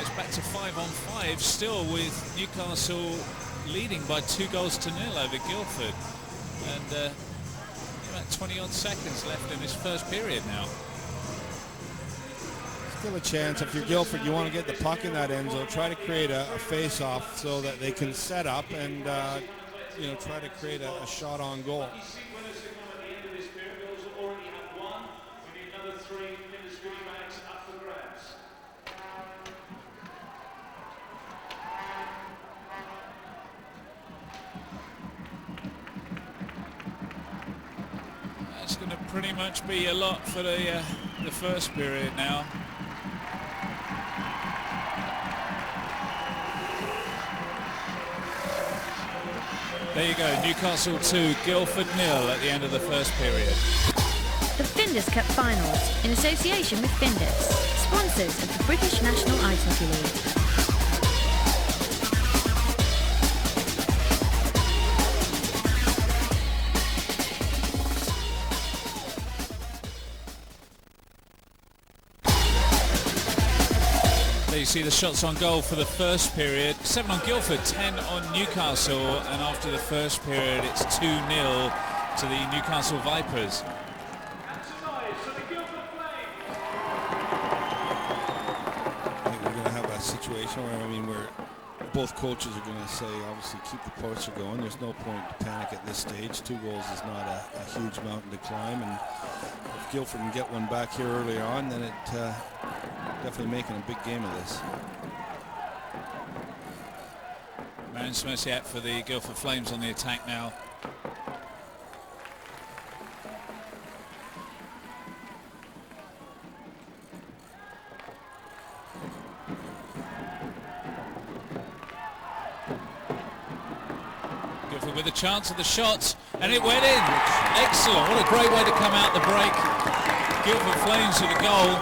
E: It's back to 5-on-5, still with Newcastle leading by 2-0 over Guildford, and about 20-odd seconds left in this first period now.
F: Still a chance. If you're Guildford, you want to get the puck in that end zone, try to create a face-off so that they can set up and try to create a shot on goal.
E: That's going to pretty much be a lot for the first period now. There you go, Newcastle 2, Guildford 0 at the end of the first period.
H: The Findus Cup Finals, in association with Findus, sponsors of the British National Ice Hockey League.
E: You see the shots on goal for the first period. 7 on Guildford, 10 on Newcastle, and after the first period it's 2-0 to the Newcastle Vipers.
F: I think we're going to have a situation where both coaches are going to say, obviously, keep the pressure going. There's no point to panic at this stage. 2 goals is not a huge mountain to climb, and if Guildford can get one back here early on, then it definitely making a big game of this.
E: Marion Smerciat for the Guildford Flames on the attack now. Guildford with a chance of the shot, and it went in. Excellent, what a great way to come out the break. Guildford Flames with a goal.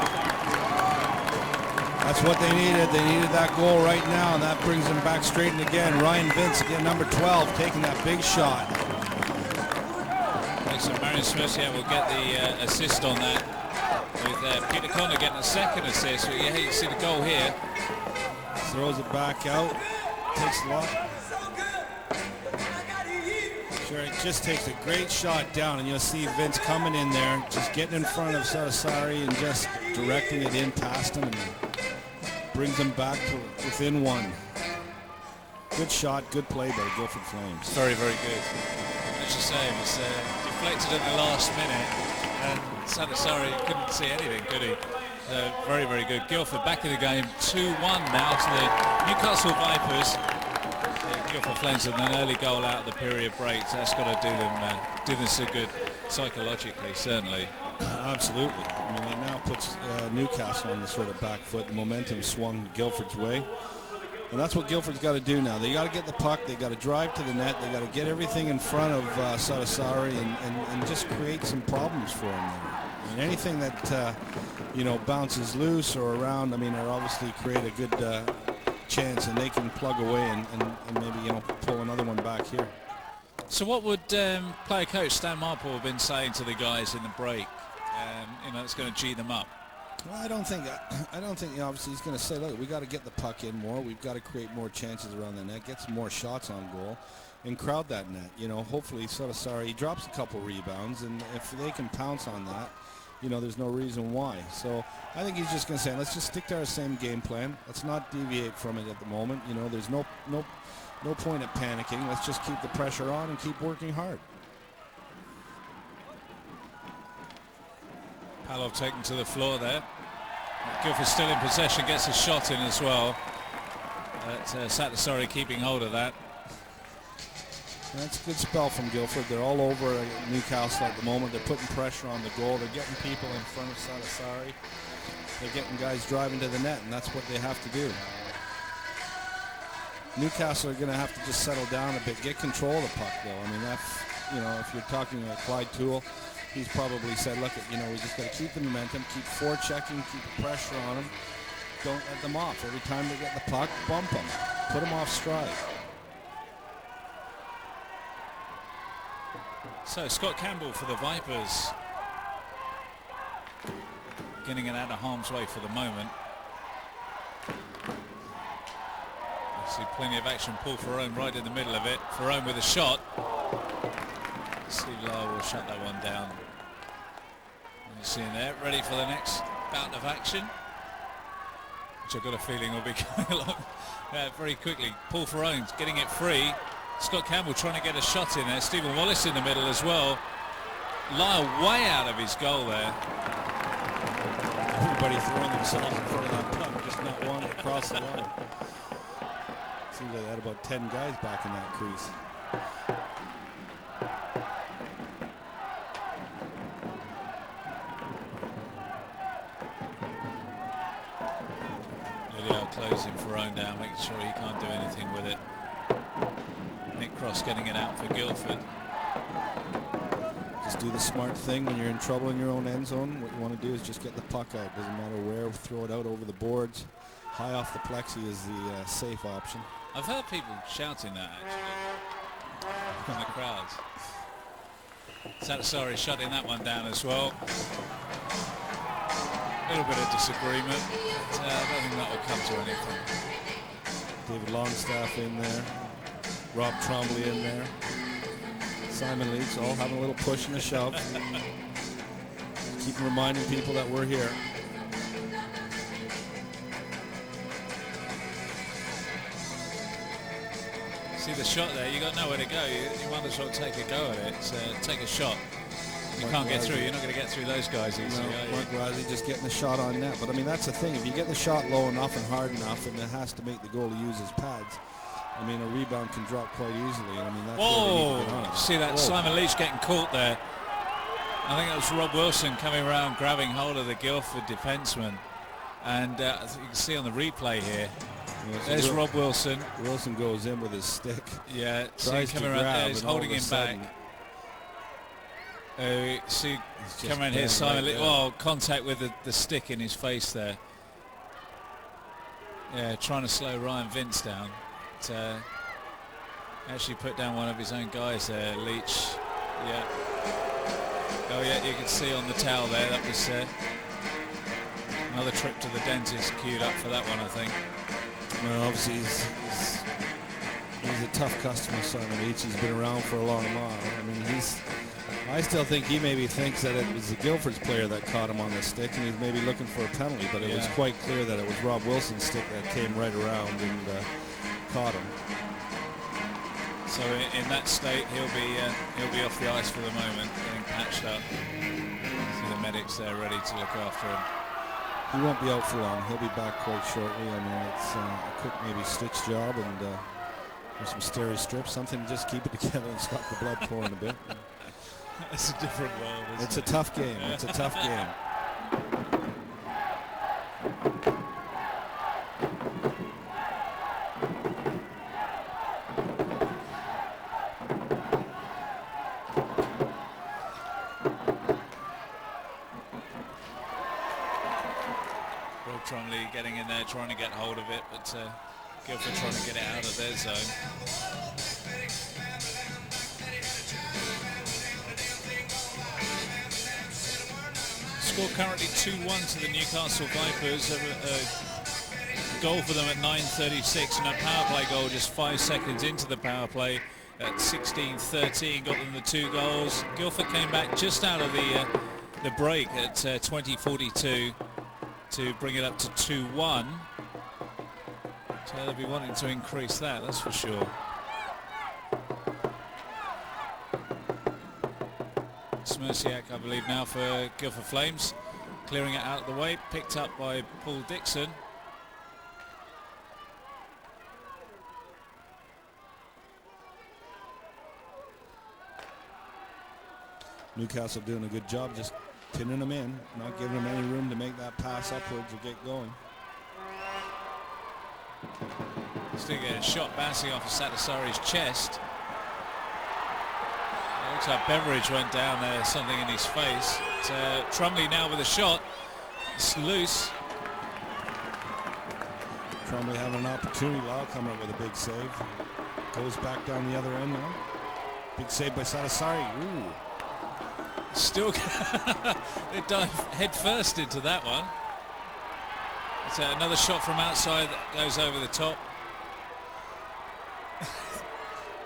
F: That's what they needed. They needed that goal right now, and that brings them back straight in again. Ryan Vince, again, number 12, taking that big shot.
E: So Marion Smerciat will get the assist on that, with Peter Connor getting a second assist. But yeah, you see the goal here.
F: Throws it back out. Takes a lot. Sure, it just takes a great shot down, and you'll see Vince coming in there, just getting in front of Sarasari and just directing it in past him. And brings them back to within 1. Good shot, good play by the Guildford Flames.
E: Very, very good. As you say, it was deflected at the last minute, and Sarasari couldn't see anything, could he? Very, very good. Guildford back in the game, 2-1 now to the Newcastle Vipers. Guildford Flames with an early goal out of the period break, so that's got to do them so good psychologically, certainly.
F: Absolutely. I mean, it now puts Newcastle on the sort of back foot. The momentum swung Guildford's way. And that's what Guildford's got to do now. They got to get the puck. They got to drive to the net. They got to get everything in front of Sarasari and just create some problems for him there. I mean, anything that, bounces loose or around, it'll obviously create a good chance, and they can plug away and maybe, pull another one back here.
E: So what would player coach Stan Marple have been saying to the guys in the break? It's going to G them up.
F: Well, I don't think obviously he's going to say, look, we got to get the puck in more. We've got to create more chances around the net, get some more shots on goal, and crowd that net. Hopefully Sarasari, he drops a couple rebounds, and if they can pounce on that, there's no reason why. So I think he's just going to say, let's just stick to our same game plan. Let's not deviate from it at the moment. There's no point at panicking. Let's just keep the pressure on and keep working hard.
E: Palov taken to the floor there. Guildford still in possession, gets a shot in as well. Satasari keeping hold of that.
F: That's a good spell from Guildford. They're all over Newcastle at the moment. They're putting pressure on the goal. They're getting people in front of Satasari. They're getting guys driving to the net, and that's what they have to do. Newcastle are going to have to just settle down a bit, get control of the puck, though. I mean, that's, you know, if you're talking about Clyde Toole, he's probably said, look, you know, we just got to keep the momentum, keep forechecking, keep the pressure on them. Don't let them off. Every time they get the puck, bump them. Put them off stride.
E: So Scott Campbell for the Vipers. Getting it out of harm's way for the moment. I see plenty of action. Paul Ferrone right in the middle of it. Ferrone with a shot. Steve Lyle will shut that one down. And you see him there, ready for the next bout of action, which I've got a feeling will be coming along very quickly. Paul Ferrone's getting it free. Scott Campbell trying to get a shot in there. Stephen Wallace in the middle as well. Lyle way out of his goal there.
F: Everybody throwing themselves in front of that puck, just not one across the line. Seems like they had about 10 guys back in that crease.
E: Lydia closing Ferrone down, making sure he can't do anything with it. Nick Cross getting it out for Guildford.
F: Just do the smart thing when you're in trouble in your own end zone. What you want to do is just get the puck out. Doesn't matter where, throw it out over the boards. High off the plexi is the safe option.
E: I've heard people shouting that actually from the crowds. Satasari shutting that one down as well. A little bit of disagreement, but I don't think that will come to anything.
F: David Longstaff in there. Rob Trombley in there. Simon Leach all having a little push and a shove. Keep reminding people that we're here.
E: See the shot there, you got nowhere to go. You might as well take a go at it. Take a shot. You can't get through. You're not going to get through those guys easily.
F: No, Mark Riley just getting the shot on net. But I mean, that's the thing. If you get the shot low enough and hard enough, and it has to make the goalie use his pads. I mean, a rebound can drop quite easily. And I mean, that's where they need to get on it.
E: See that? Whoa. Simon Leach getting caught there. I think it was Rob Wilson coming around, grabbing hold of the Guildford defenseman. And you can see on the replay here, there's Rob Wilson.
F: Wilson goes in with his stick.
E: Yeah, see coming around there, he's holding him back. See coming around here, Simon Leach. Oh, contact with the stick in his face there. Yeah, trying to slow Ryan Vince down. Actually put down one of his own guys there, Leach. Yeah. Oh yeah, you can see on the towel there, that was another trip to the dentist queued up for that one, I think.
F: Well, obviously he's a tough customer, Simon Leach. He's been around for a long while. I mean, I still think he maybe thinks that it was the Guildford's player that caught him on the stick, and he's maybe looking for a penalty, but it was quite clear that it was Rob Wilson's stick that came right around and caught him.
E: So in that state, he'll be off the ice for the moment, getting patched up. See the medics there ready to look after him.
F: He won't be out for long. He'll be back quite shortly. I mean, it's a quick maybe stitch job and there's some steri strips, something to just keep it together and stop the blood pouring a bit.
E: It's a different world, isn't it?
F: It's a tough game. It's a tough game.
E: Tromley getting in there, trying to get hold of it, but Guildford trying to get it out of their zone. Score currently 2-1 to the Newcastle Vipers. A goal for them at 9:36 and a power play goal just 5 seconds into the power play at 16:13 got them the 2 goals. Guildford came back just out of the break at 20:42. To bring it up to 2-1. So they'll be wanting to increase that, that's for sure. Smirsiak, I believe, now for Guildford Flames. clearing it out of the way, picked up by Paul Dixon.
F: Newcastle doing a good job just pinning them in, not giving them any room to make that pass upwards or get going.
E: Still get a shot bouncing off of Satasari's chest. It looks like Beveridge went down there, something in his face. Trumley now with a shot. It's loose.
F: Trumley having an opportunity. Lau coming up with a big save. Goes back down the other end now. Big save by Satasari. Ooh.
E: Still they dive head first into that one. It's another shot from outside that goes over the top.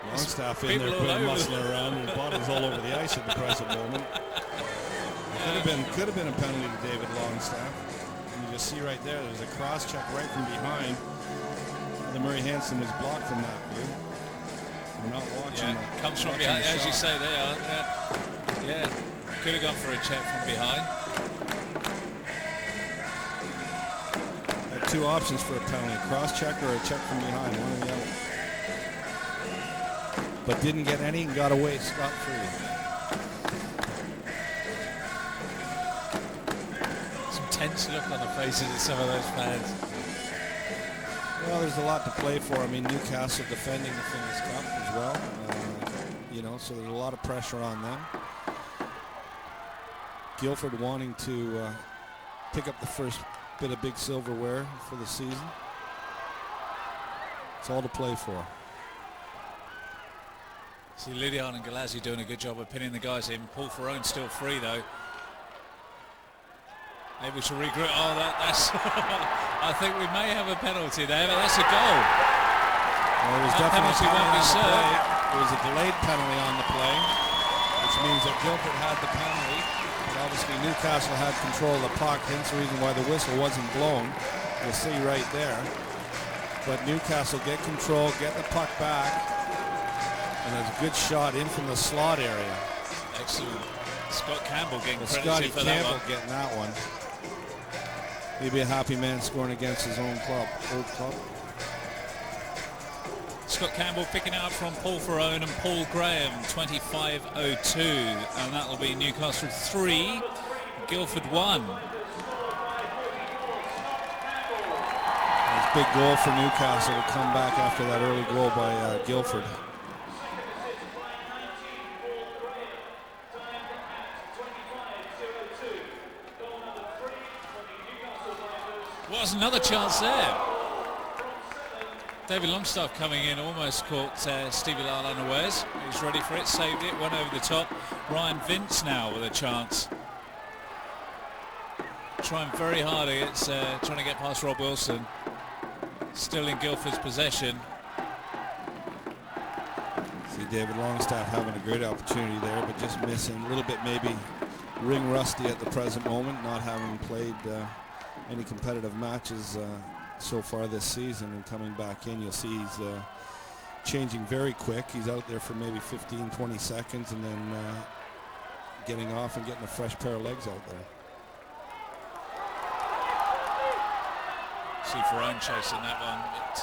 F: Longstaff in there muscling around, and bodies all over the ice at the present moment. Could have been a penalty to David Longstaff. And you just see right there's a cross check right from behind. The Murray Hansen was blocked from that view. We're not watching.
E: Yeah, comes from behind, as you say there. Yeah, could have gone for a check from behind.
F: Had two options for a penalty: a cross check or a check from behind, one or the other. But didn't get any and got away scot-free.
E: Some tense look on the faces of some of those fans.
F: Well, there's a lot to play for. I mean, Newcastle defending the Findus Cup as well. So there's a lot of pressure on them. Guildford wanting to pick up the first bit of big silverware for the season. It's all to play for.
E: See Lydion and Galazzi doing a good job of pinning the guys in. Paul Ferrone still free though. Able to regroup. Oh, that's I think we may have a penalty there, but that's a goal.
F: Well, it was
E: that
F: definitely
E: penalty won't be served.
F: It was a delayed penalty on the play, which means that Guildford had the penalty. But obviously Newcastle had control of the puck, hence the reason why the whistle wasn't blown. You'll see right there. But Newcastle get control, get the puck back. And there's a good shot in from the slot area.
E: Excellent. Scott Campbell getting
F: Scotty
E: credited for
F: Campbell
E: that one.
F: getting that one. Maybe a happy man scoring against his own club, old club.
E: Scott Campbell picking out from Paul Ferrone and Paul Graham, 25:02, and that'll be Newcastle 3, Guildford 1.
F: Big goal for Newcastle to come back after that early goal by Guildford.
E: Was another chance there. David Longstaff coming in, almost caught Stevie Lyle unawares. He's ready for it, saved it, went over the top. Ryan Vince now with a chance. Trying very hard against, trying to get past Rob Wilson. Still in Guildford's possession.
F: See David Longstaff having a great opportunity there, but just missing a little bit, maybe ring rusty at the present moment, not having played any competitive matches so far this season, and coming back in, you'll see he's changing very quick. He's out there for maybe 15-20 seconds and then getting off and getting a fresh pair of legs out there.
E: See Ferrone chasing that one, but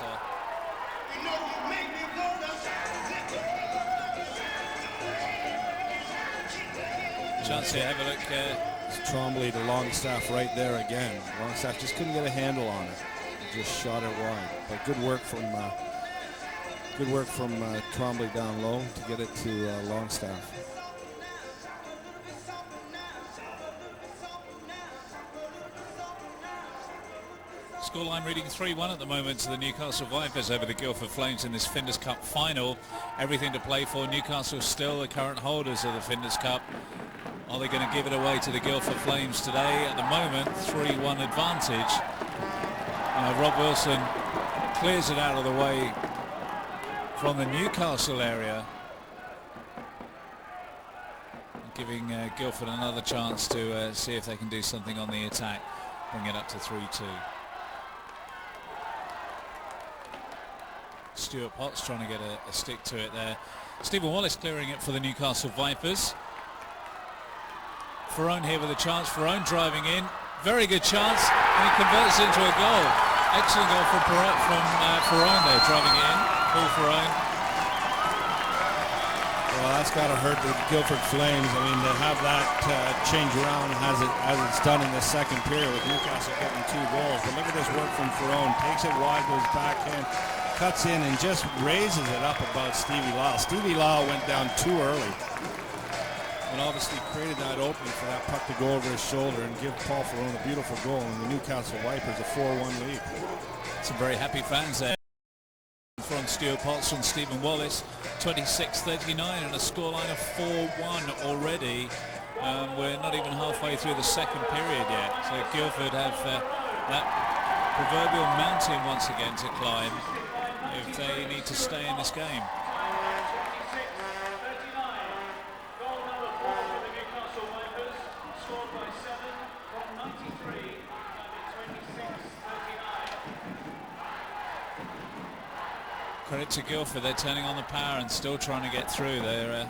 E: chance to have a look.
F: It's Trombley to Longstaff right there again. Longstaff just couldn't get a handle on it. He just shot it wide. But good work from Trombley down low to get it to Longstaff.
E: Scoreline reading 3-1 at the moment to the Newcastle Vipers over the Guildford Flames in this Findus Cup final. Everything to play for. Newcastle still the current holders of the Findus Cup. Are they going to give it away to the Guildford Flames today? At the moment, 3-1 advantage. Rob Wilson clears it out of the way from the Newcastle area, giving Guildford another chance to see if they can do something on the attack, bring it up to 3-2. Stuart Potts trying to get a stick to it there. Stephen Wallace clearing it for the Newcastle Vipers. Ferrone here with a chance. Ferrone driving in. Very good chance, and he converts it into a goal. Excellent goal from Ferrone there, driving it in. Paul Ferrone.
F: Well, that's got to hurt the Guildford Flames. I mean, to have that change around as it's done in the second period with Newcastle getting 2 goals. But look at this work from Ferrone. Takes it wide, goes backhand, cuts in, and just raises it up about Stevie Lyle. Stevie Lyle went down too early, and obviously created that opening for that puck to go over his shoulder and give Paul Ferrone a beautiful goal, and the Newcastle Vipers a 4-1 lead.
E: Some very happy fans there. From Stuart Potts and Stephen Wallace, 26-39 and a scoreline of 4-1 already. We're not even halfway through the second period yet, so Guildford have that proverbial mountain once again to climb if they need to stay in this game.
G: Goal number 4 for the Newcastle Vipers, scored by 7 from 93 and 26-39.
E: Credit to Guildford, they're turning on the power and still trying to get through. They're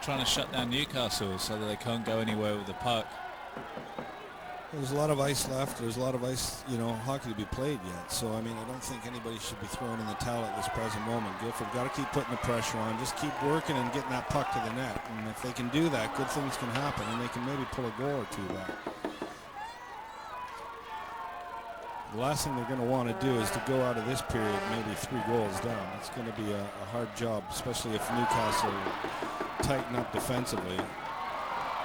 E: trying to shut down Newcastle so that they can't go anywhere with the puck.
F: There's a lot of ice left. There's a lot of ice, hockey to be played yet. So, I mean, I don't think anybody should be throwing in the towel at this present moment. Guildford got to keep putting the pressure on. Just keep working and getting that puck to the net. And if they can do that, good things can happen, and they can maybe pull a goal or two back. The last thing they're going to want to do is to go out of this period maybe 3 goals down. It's going to be a hard job, especially if Newcastle tighten up defensively.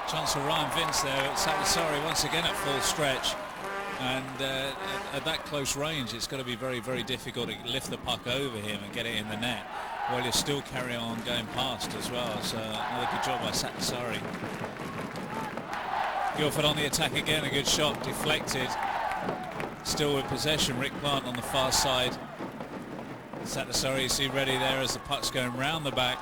E: Chance for Ryan Vince there. Satisari once again at full stretch, and at that close range it's going to be very, very difficult to lift the puck over him and get it in the net while you still carry on going past as well. So another good job by Satisari. Guildford on the attack again, a good shot deflected. Still with possession, Rick Plant on the far side. Satisari, you see ready there as the puck's going round the back.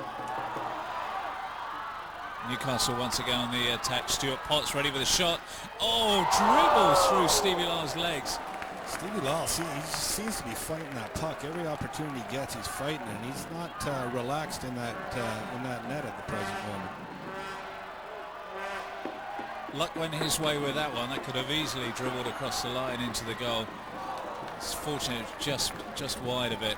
E: Newcastle once again on the attack. Stuart Potts ready with a shot. Oh, dribbles through Stevie Lyle's legs.
F: Stevie Lyle, he seems to be fighting that puck. Every opportunity he gets, he's fighting, and he's not relaxed in that net at the present moment.
E: Luck went his way with that one. That could have easily dribbled across the line into the goal. It's fortunate, just wide of it.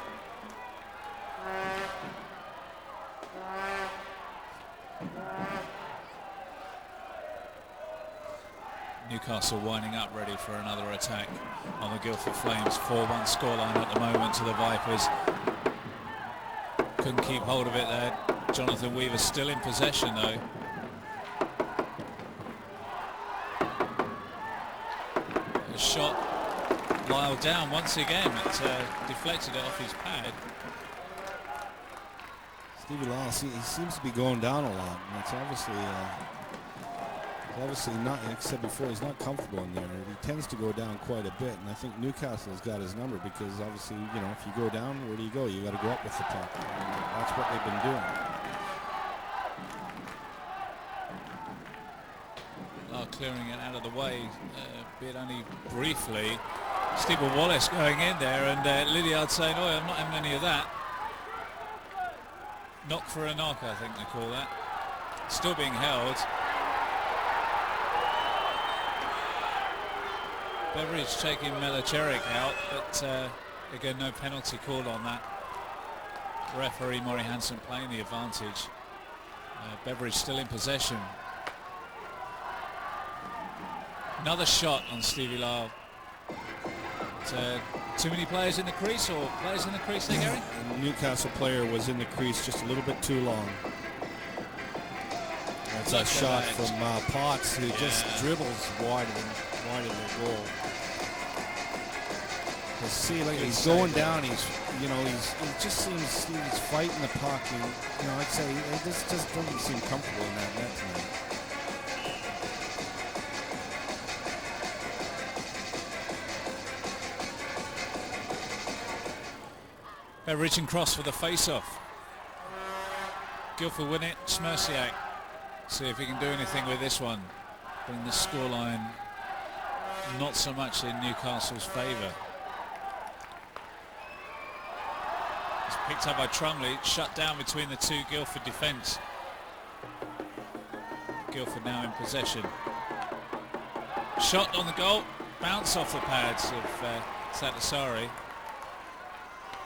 E: Newcastle winding up ready for another attack on the Guildford Flames. 4-1 scoreline at the moment to the Vipers. Couldn't keep hold of it there. Jonathan Weaver still in possession though. A shot, Lyle down once again. It deflected it off his pad.
F: Stevie Lyle, he seems to be going down a lot, and it's obviously not, like I said before, he's not comfortable in there. He tends to go down quite a bit, and I think Newcastle's got his number because obviously, if you go down, where do you go? You got to go up with the puck. And that's what they've been doing.
E: Lyle clearing it out of the way, be it only briefly. Stephen Wallace going in there, and Lydiard saying, "Oh, I'm not having any of that." Knock for a knock, I think they call that. Still being held. Beveridge taking Melicheric out, but again, no penalty called on that. Referee Maury Hansen playing the advantage. Beveridge still in possession. Another shot on Stevie Lyle. Too many players in the crease, or players in the crease there, Gary?
F: The Newcastle player was in the crease just a little bit too long. That's a shot from Potts, who just dribbles wide of the goal. You see, like he's going down. He just seems he's fighting the puck. And, I'd say it just doesn't seem comfortable in that net tonight.
E: Beveridge and Cross for the face-off. Guildford win it. Smerciak. See if he can do anything with this one. Bring the scoreline not so much in Newcastle's favour. It's picked up by Trumley. Shut down between the two Guildford defence. Guildford now in possession. Shot on the goal, bounce off the pads of Satasari.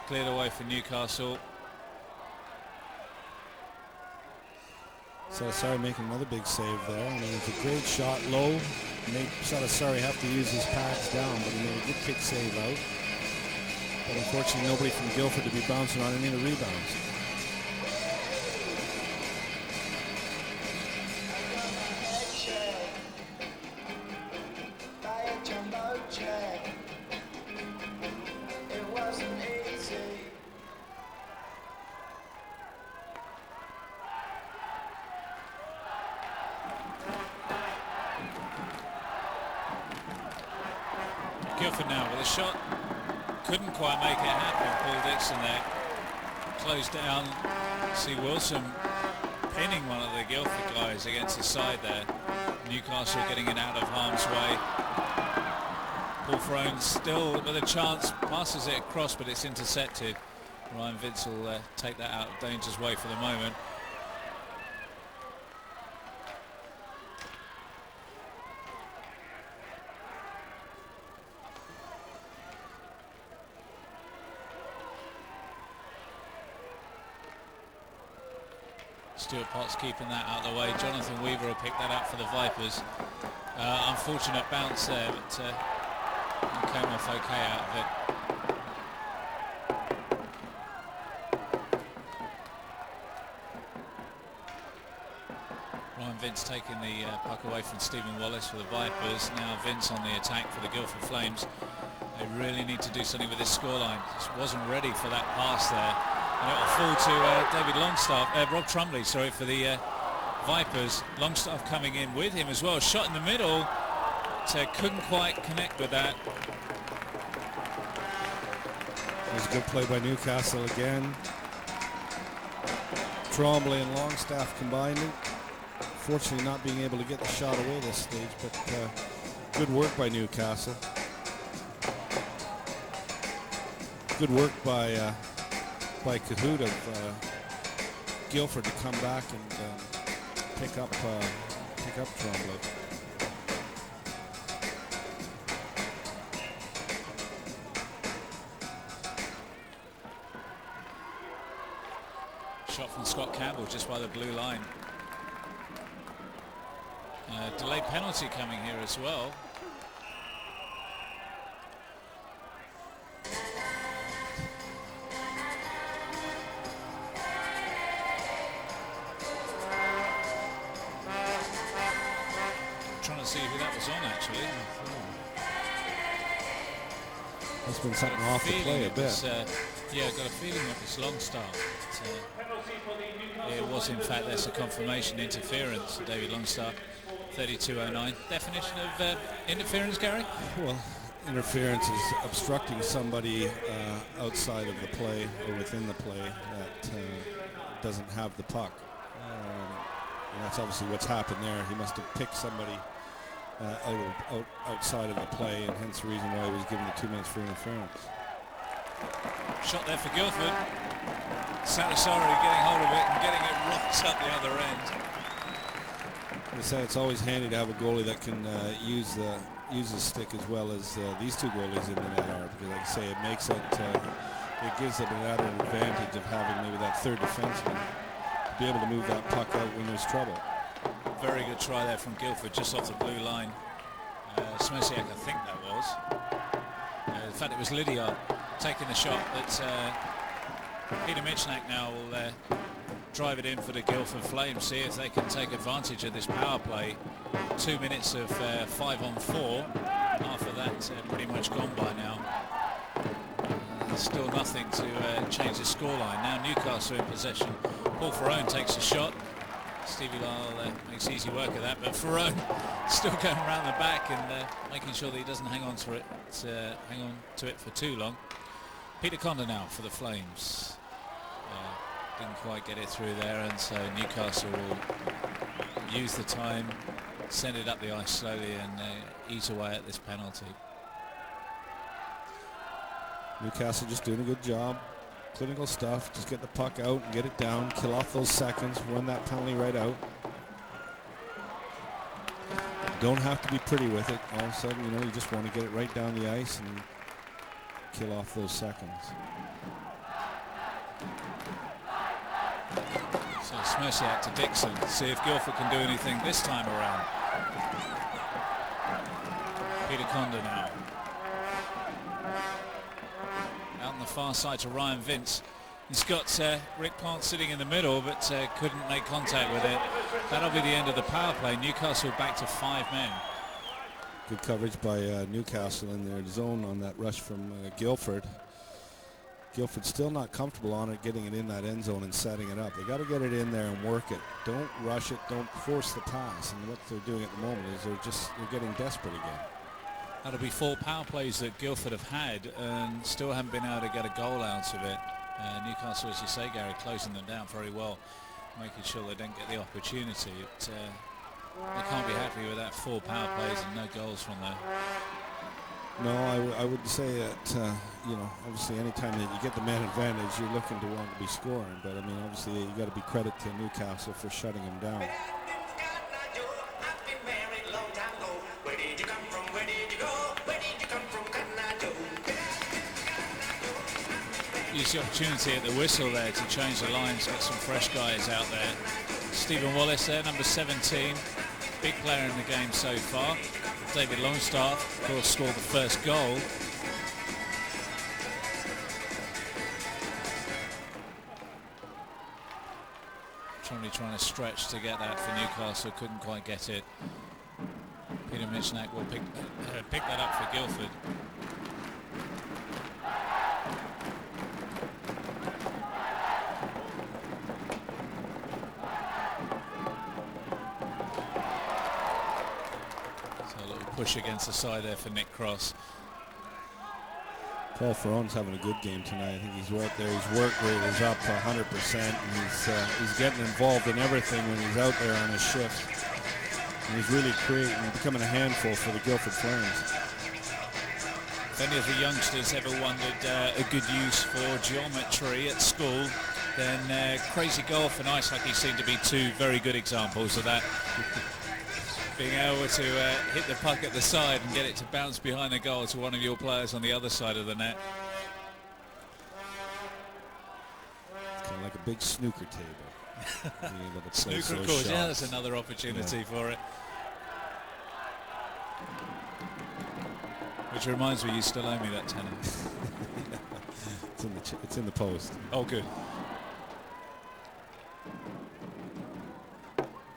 E: Cleared away for Newcastle.
F: Satasari making another big save there. I mean, it's a great shot low. Made Satasari have to use his pads down, but he made a good kick save out. But unfortunately, nobody from Guildford to be bouncing on any of the rebounds.
E: Guildford now with a shot. Couldn't quite make it happen. Paul Dixon there. Closed down. See Wilson pinning one of the Guildford guys against the side there. Newcastle getting it out of harm's way. Paul Frone still with a chance. Passes it across, but it's intercepted. Ryan Vince will take that out of danger's way for the moment. Stuart Potts keeping that out of the way. Jonathan Weaver will pick that up for the Vipers. Unfortunate bounce there, but he came off okay out of it. Ryan Vince taking the puck away from Stephen Wallace for the Vipers. Now Vince on the attack for the Guildford Flames. They really need to do something with this scoreline. Just wasn't ready for that pass there. And it will fall to David Longstaff, Rob Trumley, sorry, for the Vipers. Longstaff coming in with him as well. Shot in the middle, but couldn't quite connect with that.
F: It was a good play by Newcastle again. Trombley and Longstaff combining. Fortunately not being able to get the shot away this stage, but good work by Newcastle. Good work by Cahoot of Guildford to come back and pick up Trombley.
E: Shot from Scott Campbell just by the blue line. Delayed penalty coming here as well. Trying to see who that was on actually.
F: That's been something off the play a bit.
E: Yeah, I've got a feeling it was Longstaff. It was in fact, that's a confirmation interference. David Longstaff, 32:09. Definition of interference, Gary?
F: Well, interference is obstructing somebody outside of the play or within the play that doesn't have the puck. And that's obviously what's happened there. He must have picked somebody outside of the play, and hence the reason why he was given the 2 minutes for interference.
E: Shot there for Guildford. Satasari getting hold of it and getting it right up the other end.
F: I say it's always handy to have a goalie that can use the stick as well as these two goalies in the net are, because like I say, it makes it gives them an added advantage of having maybe that third defenseman to be able to move that puck out when there's trouble.
E: Very good try there from Guildford, just off the blue line. Smesiak, I think that was. In fact, it was Lydia taking the shot, but Peter Michnak now will drive it in for the Guildford Flames, see if they can take advantage of this power play. 2 minutes of 5-on-4. Half of that pretty much gone by now. Still nothing to change the scoreline. Now Newcastle in possession. Paul Ferrone takes a shot. Stevie Lyle makes easy work of that, but Ferrone still going around the back and making sure that he doesn't hang on to it for too long. Peter Conda now for the Flames. Didn't quite get it through there, and so Newcastle will use the time, send it up the ice slowly and eat away at this penalty.
F: Newcastle just doing a good job. Clinical stuff, just get the puck out and get it down, kill off those seconds, run that penalty right out. don't have to be pretty with it. All of a sudden, you know, you just want to get it right down the ice and kill off those seconds.
E: So Smursiak to Dixon. See if Guildford can do anything this time around. Peter Conda now. Out on the far side to Ryan Vince. He's got Rick Pont sitting in the middle, but couldn't make contact with it. That'll be the end of the power play. Newcastle back to 5 men.
F: Good coverage by Newcastle in their zone on that rush from Guildford. Guildford's still not comfortable on it, getting it in that end zone and setting it up. They got to get it in there and work it. Don't rush it. Don't force the pass. And what they're doing at the moment is they're getting desperate again.
E: That'll be 4 power plays that Guildford have had and still haven't been able to get a goal out of it. Newcastle, as you say, Gary, closing them down very well, making sure they don't get the opportunity. They can't be happy with that 4 power plays and no goals from there.
F: No, I would say that, you know, obviously anytime that you get the man advantage, you're looking to want to be scoring. But, I mean, obviously you got to be credit to Newcastle for shutting them down.
E: Use the opportunity at the whistle there to change the lines, get some fresh guys out there. Stephen Wallace there, number 17, big player in the game so far. David Longstaff, of course, scored the first goal. Trying to stretch to get that for Newcastle, couldn't quite get it. Peter Michnak will pick that up for Guildford. Push against the side there for Nick Cross.
F: Paul Ferron's having a good game tonight. I think he's right there. His work rate is up 100%, and he's getting involved in everything when he's out there on his shift. And he's really becoming a handful for the Guildford Flames.
E: If any of the youngsters ever wondered a good use for geometry at school, then crazy golf and ice hockey seem to be 2 very good examples of that. Being able to hit the puck at the side and get it to bounce behind the goal to one of your players on the other side of the net.
F: Kind of like a big snooker table.
E: Snooker, of course, yeah, that's another opportunity for it. Which reminds me, you still owe me that tenner.
F: It's in the post.
E: Oh, good.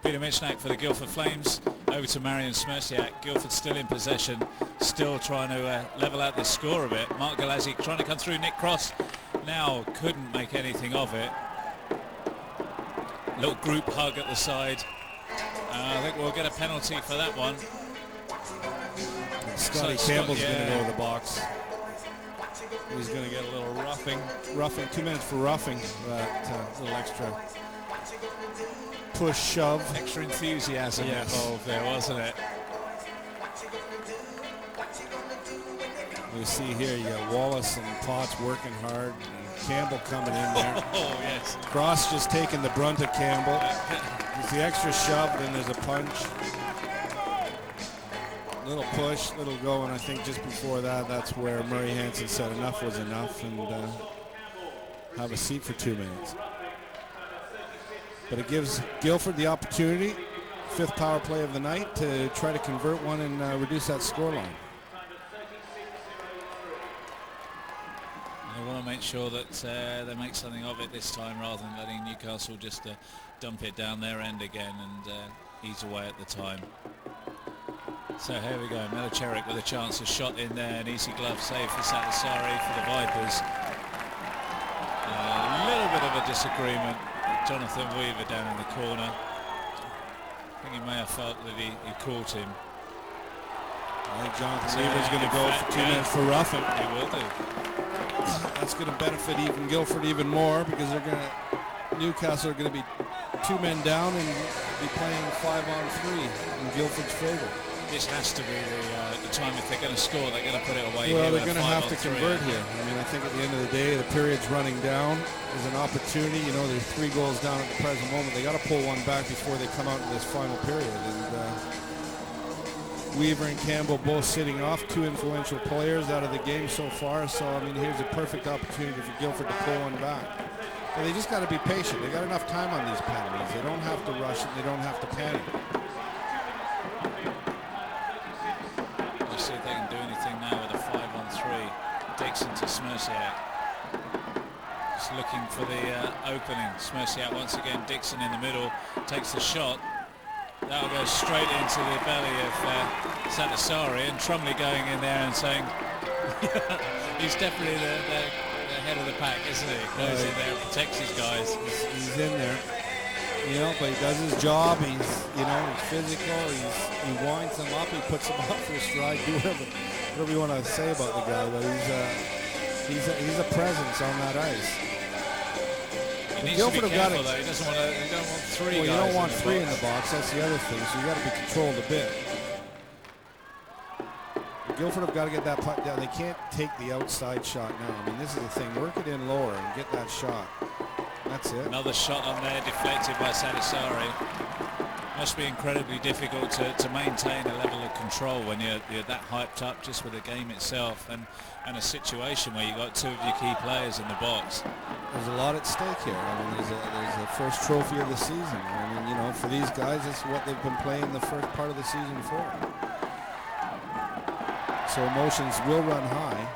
E: Peter Michnak for the Guildford Flames. Over to Marion Smursiak. Guildford still in possession, still trying to level out this score a bit. Mark Galazzi trying to come through. Nick Cross now couldn't make anything of it. Little group hug at the side. I think we'll get a penalty for that one.
F: Scotty Campbell's going to go to the box. He's going to get a little roughing. 2 minutes for roughing. That little extra push, shove.
E: Extra enthusiasm involved there, wasn't it?
F: You see here, you got Wallace and Potts working hard, and Campbell coming in there.
E: Oh, yes.
F: Cross just taking the brunt of Campbell. There's the extra shove, then there's a punch. Little push, little go, and I think just before that, that's where Murray Hansen said enough was enough, and have a seat for 2 minutes. But it gives Guildford the opportunity, 5th power play of the night, to try to convert one and reduce that scoreline.
E: They want to make sure that they make something of it this time rather than letting Newcastle just dump it down their end again and ease away at the time. So here we go, Melicheric with a chance, a shot in there, an easy glove save for Salasari for the Vipers. A little bit of a disagreement. Jonathan Weaver down in the corner. I think he may have felt that he caught him.
F: I think Jonathan Weaver's going to go for 2 minutes for roughing.
E: He will do.
F: That's going to benefit even Guildford even more, because Newcastle are going to be 2 men down and be playing 5-on-3 in Guildford's favor.
E: This has to be the time if they're going to score, they're going to put it away.
F: Well, they're going to have to convert here. I mean, I think at the end of the day, the period's running down. There's an opportunity. You know, there's 3 goals down at the present moment. They got to pull one back before they come out in this final period. And Weaver and Campbell both sitting off, two influential players out of the game so far. So, I mean, here's a perfect opportunity for Guildford to pull one back. But they just got to be patient. They got enough time on these penalties. They don't have to rush it. They don't have to panic.
E: We'll see if they can do anything now with a 5-on-3. Dixon to Smerciak. Just looking for the opening. Smerciak once again. Dixon in the middle. Takes the shot. That'll go straight into the belly of Satisari, and Trumley going in there and saying he's definitely the head of the pack, isn't he? Goes in there and protects his guys.
F: He's in there, you know, but he does his job. He's, you know, he's physical. He winds them up. He puts them up for a stride. Do whatever you want to say about the guy, but he's a presence on that ice.
E: He needs to be careful though. He doesn't want to. You don't want three.
F: Well, you don't want three in
E: box.
F: the box. That's the other thing. So you got to be controlled a bit. Guildford have got to get that puck down. They can't take the outside shot now. I mean, this is the thing. Work it in lower and get that shot. That's it.
E: Another shot on there, deflected by Satisari. Must be incredibly difficult to maintain a level of control when you're that hyped up just with the game itself and a situation where you've got two of your key players in the box.
F: There's a lot at stake here. I mean, there's a first trophy of the season. I mean, you know, for these guys, it's what they've been playing the first part of the season for. So emotions will run high,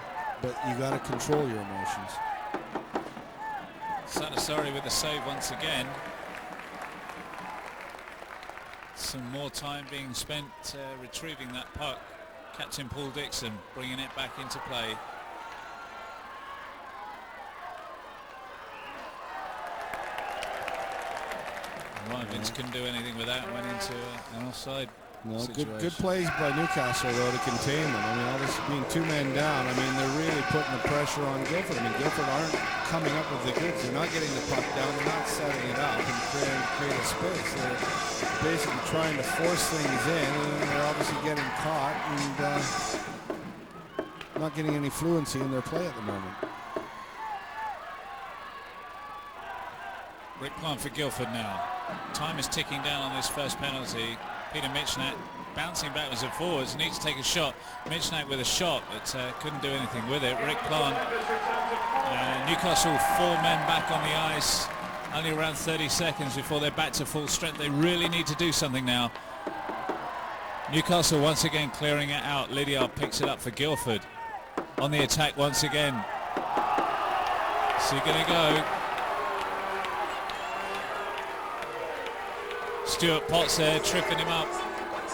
F: but you got to control your emotions.
E: Satisari with the save once again. Some more time being spent retrieving that puck. Captain Paul Dixon bringing it back into play. Ryan Vince couldn't do anything with that. Went into an offside.
F: No, good plays by Newcastle though to contain them. I mean, all this being two men down. I mean, they're really putting the pressure on Guildford. I mean, Guildford aren't coming up with the goods. They're not getting the puck down. They're not setting it up and create a space. They're basically trying to force things in, and they're obviously getting caught and not getting any fluency in their play at the moment.
E: Rick Plant for Guildford now. Time is ticking down on this first penalty. Peter Michnak bouncing backwards and forwards, needs to take a shot. Michnak with a shot, but couldn't do anything with it. Rick Plant, Newcastle 4 men back on the ice. Only around 30 seconds before they're back to full strength. They really need to do something now. Newcastle once again clearing it out. Lydiard picks it up for Guildford. On the attack once again. So you're going to go. Stuart Potts there, tripping him up.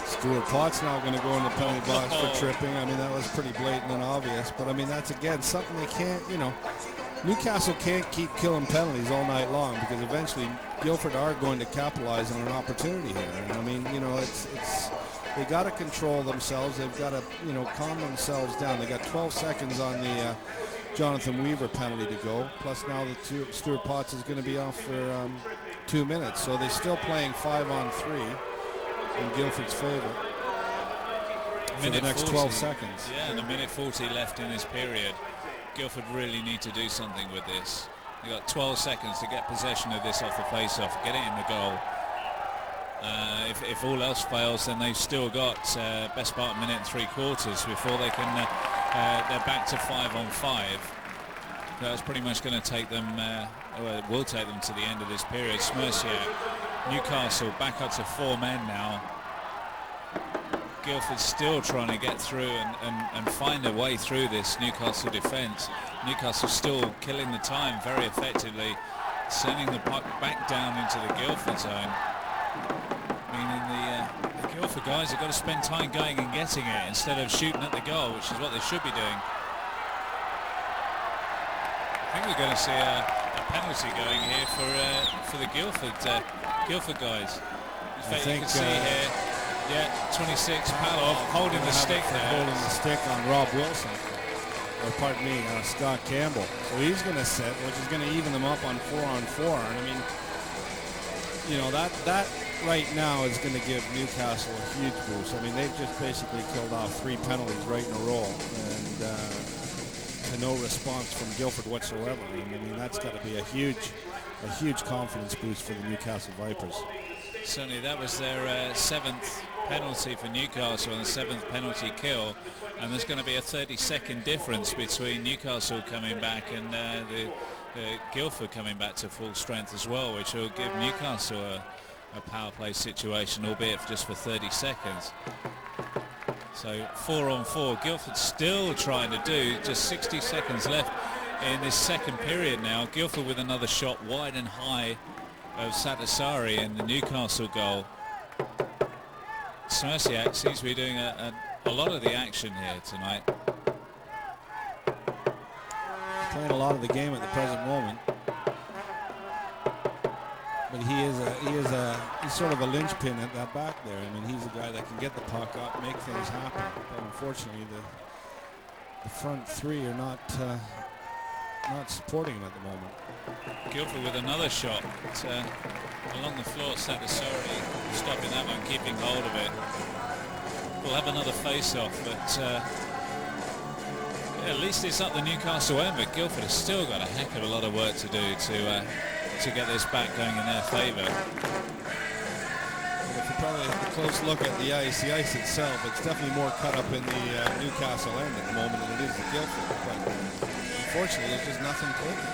F: Stuart Potts now going to go in the penalty box for tripping. I mean, that was pretty blatant and obvious. But, I mean, that's, again, something they can't, you know. Newcastle can't keep killing penalties all night long because eventually Guildford are going to capitalize on an opportunity here. And, I mean, you know, it's they got to control themselves. They've got to, you know, calm themselves down. They got 12 seconds on the Jonathan Weaver penalty to go. Plus now the Stuart Potts is going to be off for 2 minutes. So they're still playing 5-on-3 in Guildford's favor for the next 12 seconds.
E: Yeah, and a minute 40 left in this period. Guildford really need to do something with this. They've got 12 seconds to get possession of this off the face-off, get it in the goal. If all else fails, then they've still got best part of a minute and 3/4 before they can. They're back to 5-on-5. That's pretty much going to take them. Well, it will take them to the end of this period. Smerciak, Newcastle back up to 4 men now. Guildford still trying to get through and find a way through this Newcastle defence. Newcastle still killing the time very effectively, sending the puck back down into the Guildford zone. Meaning the Guildford guys have got to spend time going and getting it instead of shooting at the goal, which is what they should be doing. I think we're going to see a penalty going here for the Guildford guys. In fact, you can see here. Yeah, 26, Palov holding the stick there.
F: Holding the stick on Rob Wilson. Or pardon me, Scott Campbell. So he's going to sit, which is going to even them up on 4-on-4. And I mean, you know, that right now is going to give Newcastle a huge boost. I mean, they've just basically killed off 3 penalties right in a row. And no response from Guildford whatsoever. I mean, that's got to be a huge confidence boost for the Newcastle Vipers.
E: Certainly, that was their 7th penalty for Newcastle and the 7th penalty kill, and there's going to be a 30-second difference between Newcastle coming back and the Guildford coming back to full strength as well, which will give Newcastle a power play situation, albeit just for 30 seconds. So 4 on 4. Guildford still trying to do, just 60 seconds left in this second period now. Guildford with another shot wide and high of Satasari in the Newcastle goal. Smersiak seems to be doing a lot of the action here tonight.
F: Playing a lot of the game at the present moment. But he's sort of a linchpin at that back there. I mean, he's a guy that can get the puck up, make things happen. But unfortunately, the front three are not supporting him at the moment.
E: Guildford with another shot along the floor. Satasari stopping that one, keeping hold of it. We'll have another face-off, but at least it's up the Newcastle end. But Guildford has still got a heck of a lot of work to do to get this back going in their favour.
F: Well, if you probably have a close look at the ice itself, it's definitely more cut up in the Newcastle end at the moment than it is the Guildford. But unfortunately, there's just nothing taken.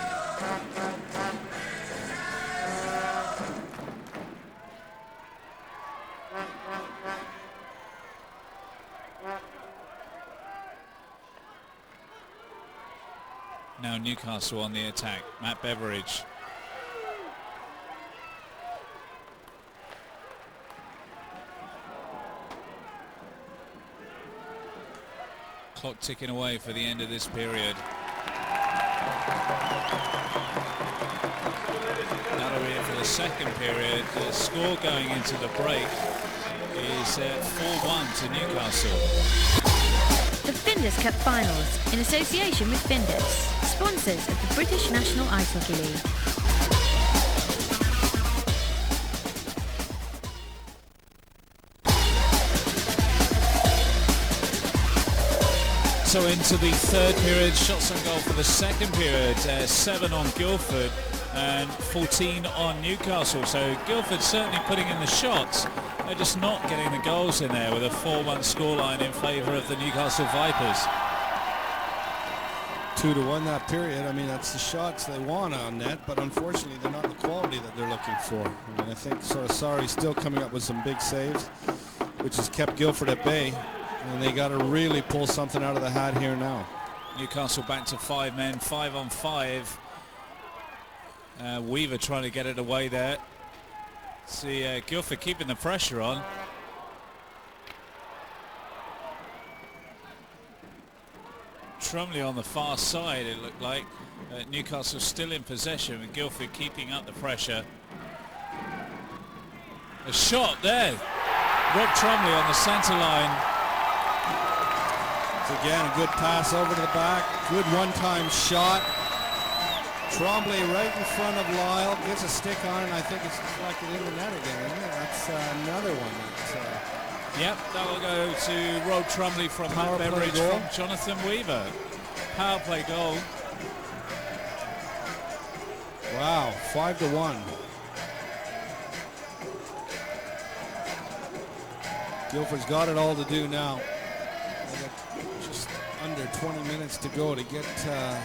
E: Now Newcastle on the attack. Matt Beveridge. Clock ticking away for the end of this period. That'll be it for the second period. The score going into the break is 4-1 to Newcastle.
H: The Findus Cup Finals, in association with Findus, sponsors of the British National Ice Hockey League.
E: So into the third period, shots on goal for the second period, 7 on Guildford and 14 on Newcastle. So Guildford certainly putting in the shots, they're just not getting the goals in there with a 4-1 scoreline in favour of the Newcastle Vipers.
F: 2-1 that period. I mean, that's the shots they want on net, but unfortunately they're not the quality that they're looking for. I mean, I think Satasari's still coming up with some big saves, which has kept Guildford at bay. And they got to really pull something out of the hat here now.
E: Newcastle back to 5 men, 5 on 5. Weaver trying to get it away there. See Guildford keeping the pressure on. Trumley on the far side, it looked like. Newcastle still in possession with Guildford keeping up the pressure. A shot there. Rob Trumley on the centre line.
F: Again, a good pass over to the back. Good one-time shot. Trombley right in front of Lyle. Gets a stick on it, and I think it's deflected in the net again, isn't it? That's another one.
E: Yep, that will go to Rob Trumley from Matt Beveridge from Jonathan Weaver. Power play goal.
F: Wow, 5-1. Guildford's got it all to do now. Just under 20 minutes to go to get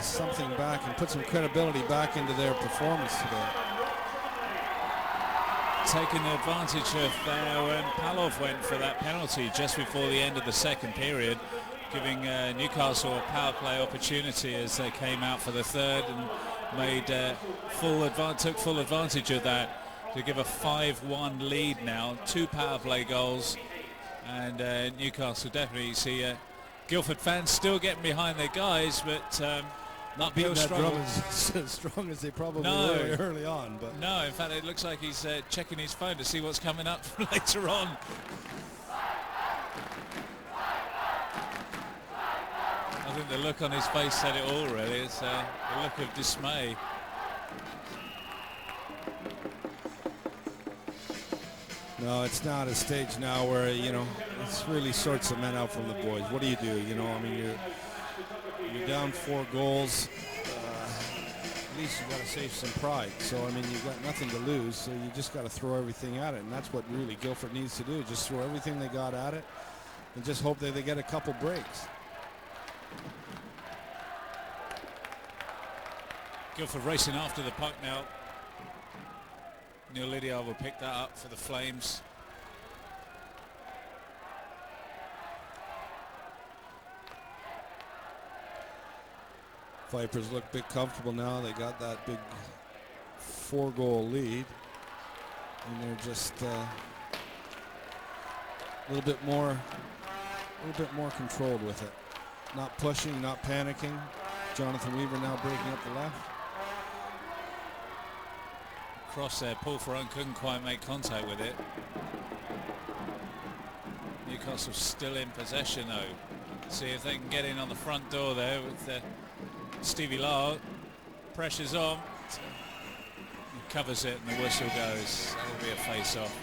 F: something back and put some credibility back into their performance today.
E: Taking the advantage of when Palov went for that penalty just before the end of the second period, giving Newcastle a power play opportunity as they came out for the third and made took full advantage of that to give a 5-1 lead now. 2 power play goals, and Newcastle definitely see Guildford fans still getting behind their guys, but
F: not being that drum as strong as they probably were early on. But
E: no, in fact, it looks like he's checking his phone to see what's coming up later on. I think the look on his face said it all, really. It's a look of dismay.
F: No, it's not a stage now where, you know, it's really sorts the men out from the boys. What do? You know, I mean, you're down 4 goals. at least you got to save some pride. So I mean, you've got nothing to lose, so you just got to throw everything at it, and that's what really Guildford needs to do. Just throw everything they got at it, and just hope that they get a couple breaks.
E: Guildford racing after the puck now. Neil Lydiard will pick that up for the Flames.
F: Vipers look big comfortable now. They got that big 4-goal lead, and they're just a little bit more controlled with it. Not pushing, not panicking. Jonathan Weaver now breaking up the left.
E: Cross there, Paul Ferrone couldn't quite make contact with it. Newcastle still in possession though. See if they can get in on the front door there with Stevie Lau. Pressure's on. He covers it and the whistle goes. That will be a face-off.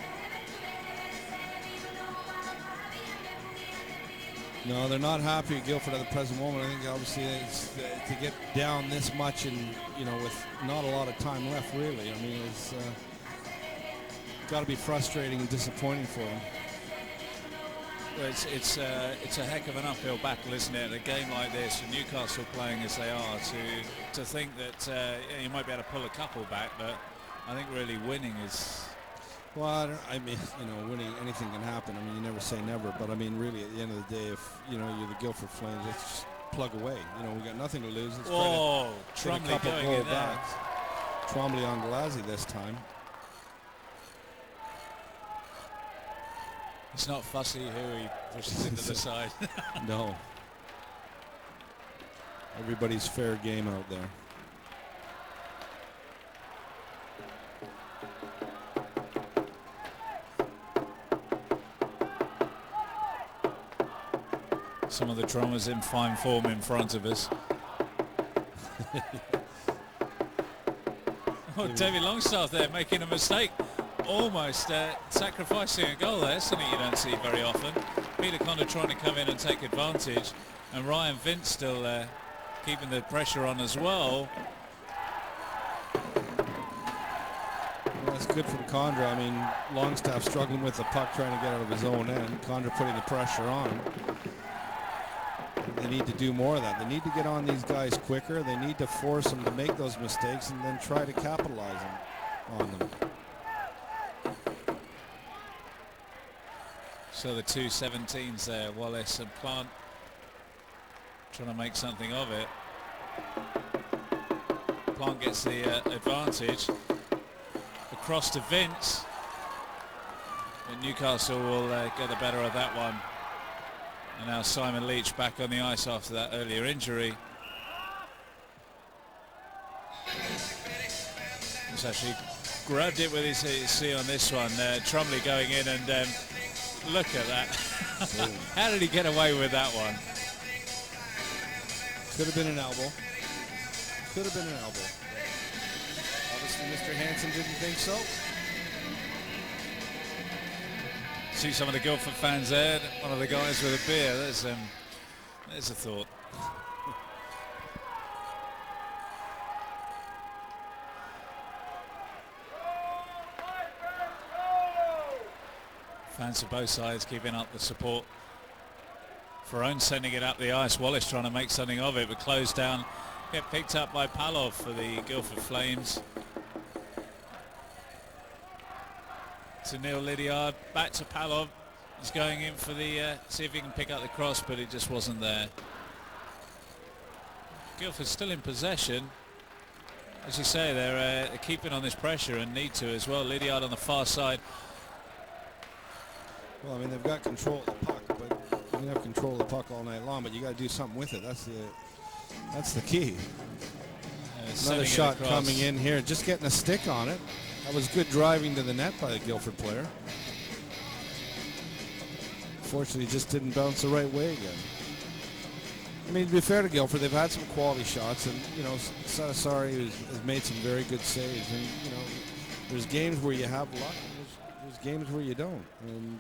F: No, they're not happy at Guildford at the present moment. I think obviously it's, to get down this much and, you know, with not a lot of time left really. I mean, it's got to be frustrating and disappointing for them.
E: Well, it's a heck of an uphill battle, isn't it? A game like this, and Newcastle playing as they are, to think that you might be able to pull a couple back, but I think really winning is.
F: Well, I mean, you know, winning, anything can happen. I mean, you never say never, but I mean, really, at the end of the day, if you know you're the Guildford Flames, let's just plug away. You know, we got nothing to lose. Let's try to get a couple goal backs. Trombley on Galazzi this time.
E: It's not fussy who he pushes into the side.
F: No. Everybody's fair game out there.
E: Some of the drummers in fine form in front of us. Oh, David Longstaff there making a mistake. Almost sacrificing a goal there. Something you don't see very often. Peter Conner trying to come in and take advantage, and Ryan Vince still keeping the pressure on as well.
F: Well, that's good from Condra. I mean, Longstaff struggling with the puck, trying to get out of his own end. Condra putting the pressure on. They need to do more of that. They need to get on these guys quicker. They need to force them to make those mistakes and then try to capitalize on them.
E: So the two 17s there, Wallace and Plant, trying to make something of it. Plant gets the advantage. Across to Vince. But Newcastle will get the better of that one. And now Simon Leach back on the ice after that earlier injury. He's actually grabbed it with his C on this one. Trombley going in and look at that. How did he get away with that one?
F: Could have been an elbow. Could have been an elbow. Obviously Mr. Hansen didn't think so.
E: See some of the Guildford fans there. One of the guys with a beer. There's a thought. Fans of both sides keeping up the support. Ferrone sending it up the ice. Wallace trying to make something of it, but closed down. Get picked up by Palov for the Guildford Flames. To Neil Lydiard, back to Palov. He's going in for the, see if he can pick up the cross, but it just wasn't there. Guildford still in possession. As you say, they're keeping on this pressure and need to as well. Lydiard on the far side.
F: Well, I mean, they've got control of the puck, but you can have control of the puck all night long, but you got to do something with it. That's the key. Another shot coming in here, just getting a stick on it. That was good driving to the net by the Guildford player. Fortunately, just didn't bounce the right way again. I mean, to be fair to Guildford, they've had some quality shots, and you know, Satasari has made some very good saves. And you know, there's games where you have luck, and there's games where you don't. And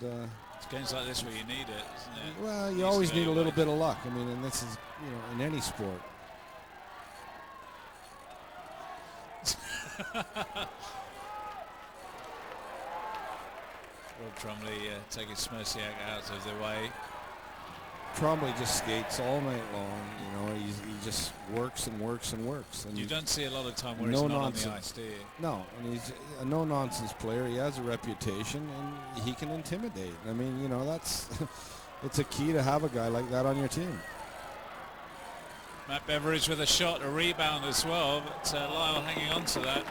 E: it's games like this where you need it, isn't it?
F: Well, you always need a little bit of luck. I mean, and this is, you know, in any sport.
E: Rob Tromley taking Smosiak out of the way.
F: Trombley just skates all night long. You know, he just works and works and works. And
E: You don't see a lot of time where
F: no
E: he's not
F: nonsense.
E: on the ice, do you?
F: No, and he's a no-nonsense player. He has a reputation, and he can intimidate. I mean, you know, that's it's a key to have a guy like that on your team.
E: Matt Beveridge with a shot, a rebound as well, but Lyle hanging on to that.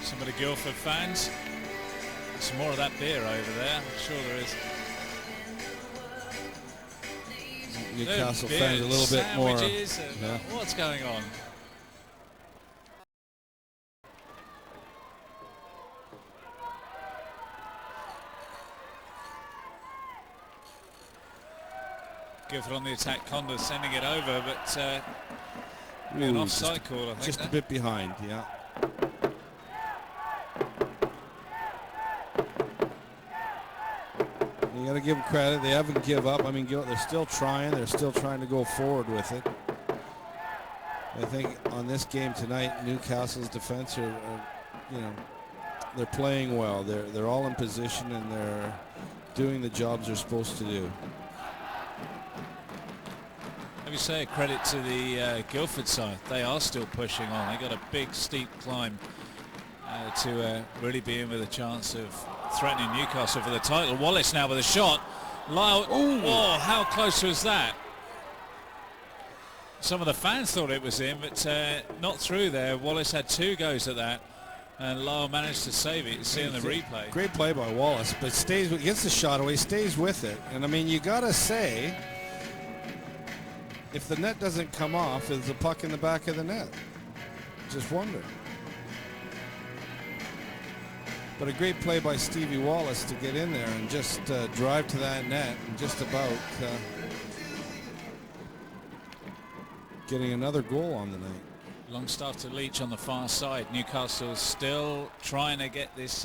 E: Some of the Guildford fans. Some more of that beer over there. I'm sure there is.
F: Newcastle
E: Beer,
F: fans a little bit more.
E: sandwiches and
F: Yeah.
E: What's going on? Guildford on the attack. Conda sending it over, but an
F: Ooh,
E: offside call, I think.
F: just a
E: there.
F: bit behind. Yeah. You got to give them credit. They haven't give up. I mean, they're still trying. They're still trying to go forward with it. I think on this game tonight, Newcastle's defense are you know, they're playing well. They're all in position and they're doing the jobs they're supposed to do.
E: Let me say a credit to the Guildford side. They are still pushing on. They got a big steep climb to really be in with a chance of threatening Newcastle for the title. Wallace now with a shot. Lyle, oh, how close was that? Some of the fans thought it was in, but not through there. Wallace had two goes at that, and Lyle managed to save it. You see in the replay.
F: Great play by Wallace, but gets the shot away, stays with it. And I mean, you got to say, if the net doesn't come off, there's a puck in the back of the net. Just wonder. But a great play by Stevie Wallace to get in there and just drive to that net and just about getting another goal on the night.
E: Longstaff to Leach on the far side. Newcastle still trying to get this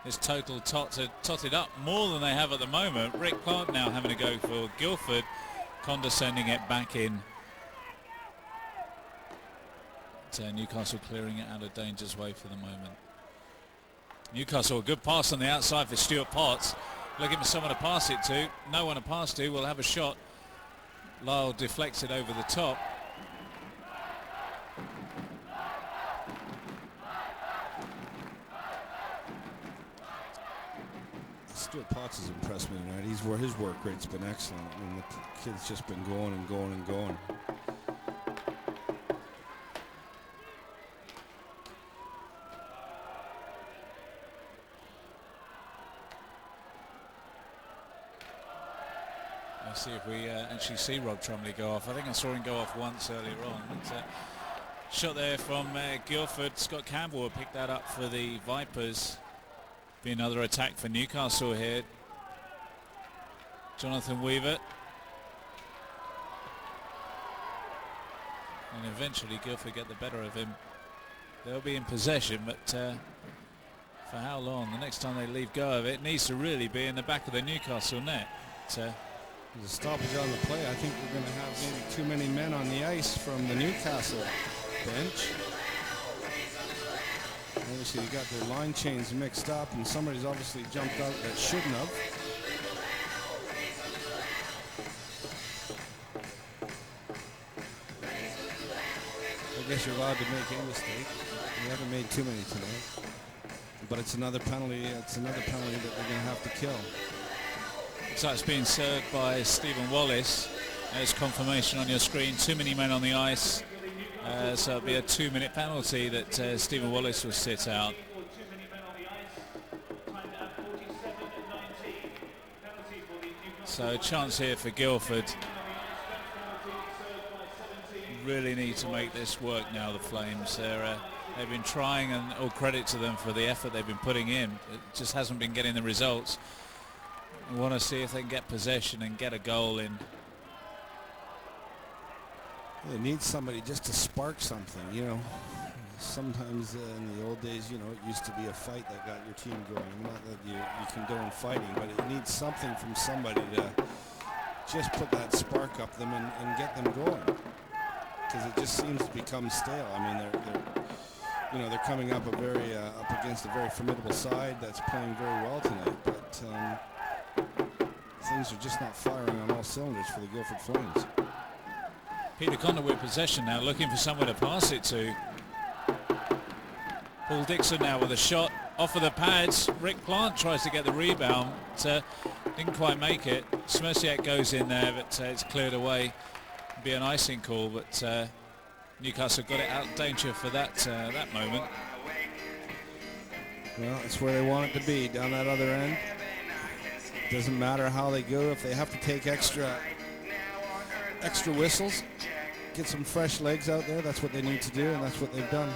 E: this total totted up more than they have at the moment. Rick Plant now having to go for Guildford. Conda sending it back in. Newcastle clearing it out of danger's way for the moment. Newcastle, a good pass on the outside for Stuart Potts. Looking for someone to pass it to. No one to pass to. Will have a shot. Lyle deflects it over the top.
F: Stuart Potts has impressed me tonight. His work rate's been excellent. I mean, the kid's just been going and going and going.
E: Let's see if we actually see Rob Tromley go off. I think I saw him go off once earlier on. But, shot there from Guildford. Scott Campbell will pick that up for the Vipers. Be another attack for Newcastle here. Jonathan Weaver. And eventually Guildford get the better of him. They'll be in possession, but for how long? The next time they leave go of it needs to really be in the back of the Newcastle net.
F: There's a stoppage on the play. I think we're going to have maybe too many men on the ice from the Newcastle bench. Obviously, they got their line chains mixed up, and somebody's obviously jumped out that shouldn't have. I guess you're allowed to make a mistake. We haven't made too many tonight, but it's another penalty. It's another penalty that we're going to have to kill.
E: So it's being served by Stephen Wallace. There's confirmation on your screen. Too many men on the ice. So it'll be a 2-minute penalty that Stephen Wallace will sit out. So a chance here for Guildford. Really need to make this work now, the Flames. They've been trying, and all credit to them for the effort they've been putting in. It just hasn't been getting the results. We want to see if they can get possession and get a goal in.
F: They need somebody just to spark something, you know. sometimes in the old days, you know, it used to be a fight that got your team going. Not that you condone fighting, but it needs something from somebody to just put that spark up them and get them going. Because it just seems to become stale. I mean, they're coming up up against a very formidable side that's playing very well tonight, but things are just not firing on all cylinders for the Guildford Flames.
E: Peter Conner with possession now, looking for somewhere to pass it to. Paul Dixon now with a shot off of the pads. Rick Plant tries to get the rebound, didn't quite make it. Smerciak goes in there, but it's cleared away. Be an icing call, but Newcastle got it out of danger for that moment.
F: Well, it's where they want it to be, down that other end. Doesn't matter how they go. If they have to take extra whistles, get some fresh legs out there, that's what they need to do, and that's what they've done.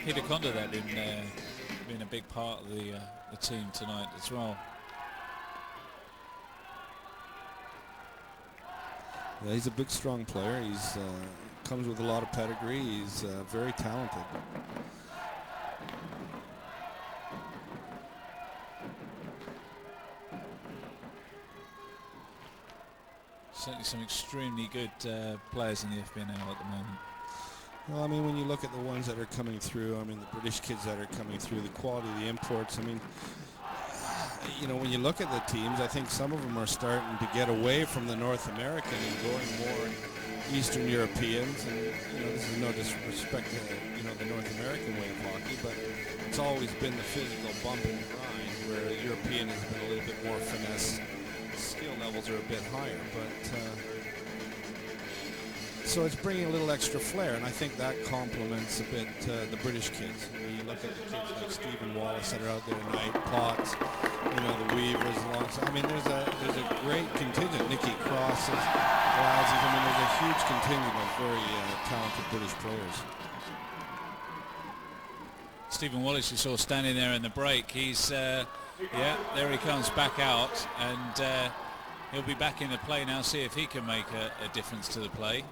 E: Peter Conner that been a big part of the team tonight as well.
F: Yeah, he's a big, strong player. He's comes with a lot of pedigree. He's very talented.
E: Certainly some extremely good players in the FPNL at the moment.
F: Well, I mean, when you look at the ones that are coming through, I mean, the British kids that are coming through, the quality of the imports, I mean, you know, when you look at the teams, I think some of them are starting to get away from the North American and going more Eastern Europeans. And, you know, this is no disrespect to, you know, the North American way of hockey, but it's always been the physical bump and grind, where European has been a little bit more finesse. Skill levels are a bit higher, but so it's bringing a little extra flair, and I think that complements a bit the British kids. You look at the kids like Stephen Wallace that are out there tonight, Potts, you know, the Weavers, alongside. I mean, there's a great contingent. Nicky Crosses, Glasses. I mean, there's a huge contingent of very talented British players.
E: Stephen Wallace, you saw standing there in the break. He's yeah, there he comes back out, and he'll be back in the play now. See if he can make a difference to the play.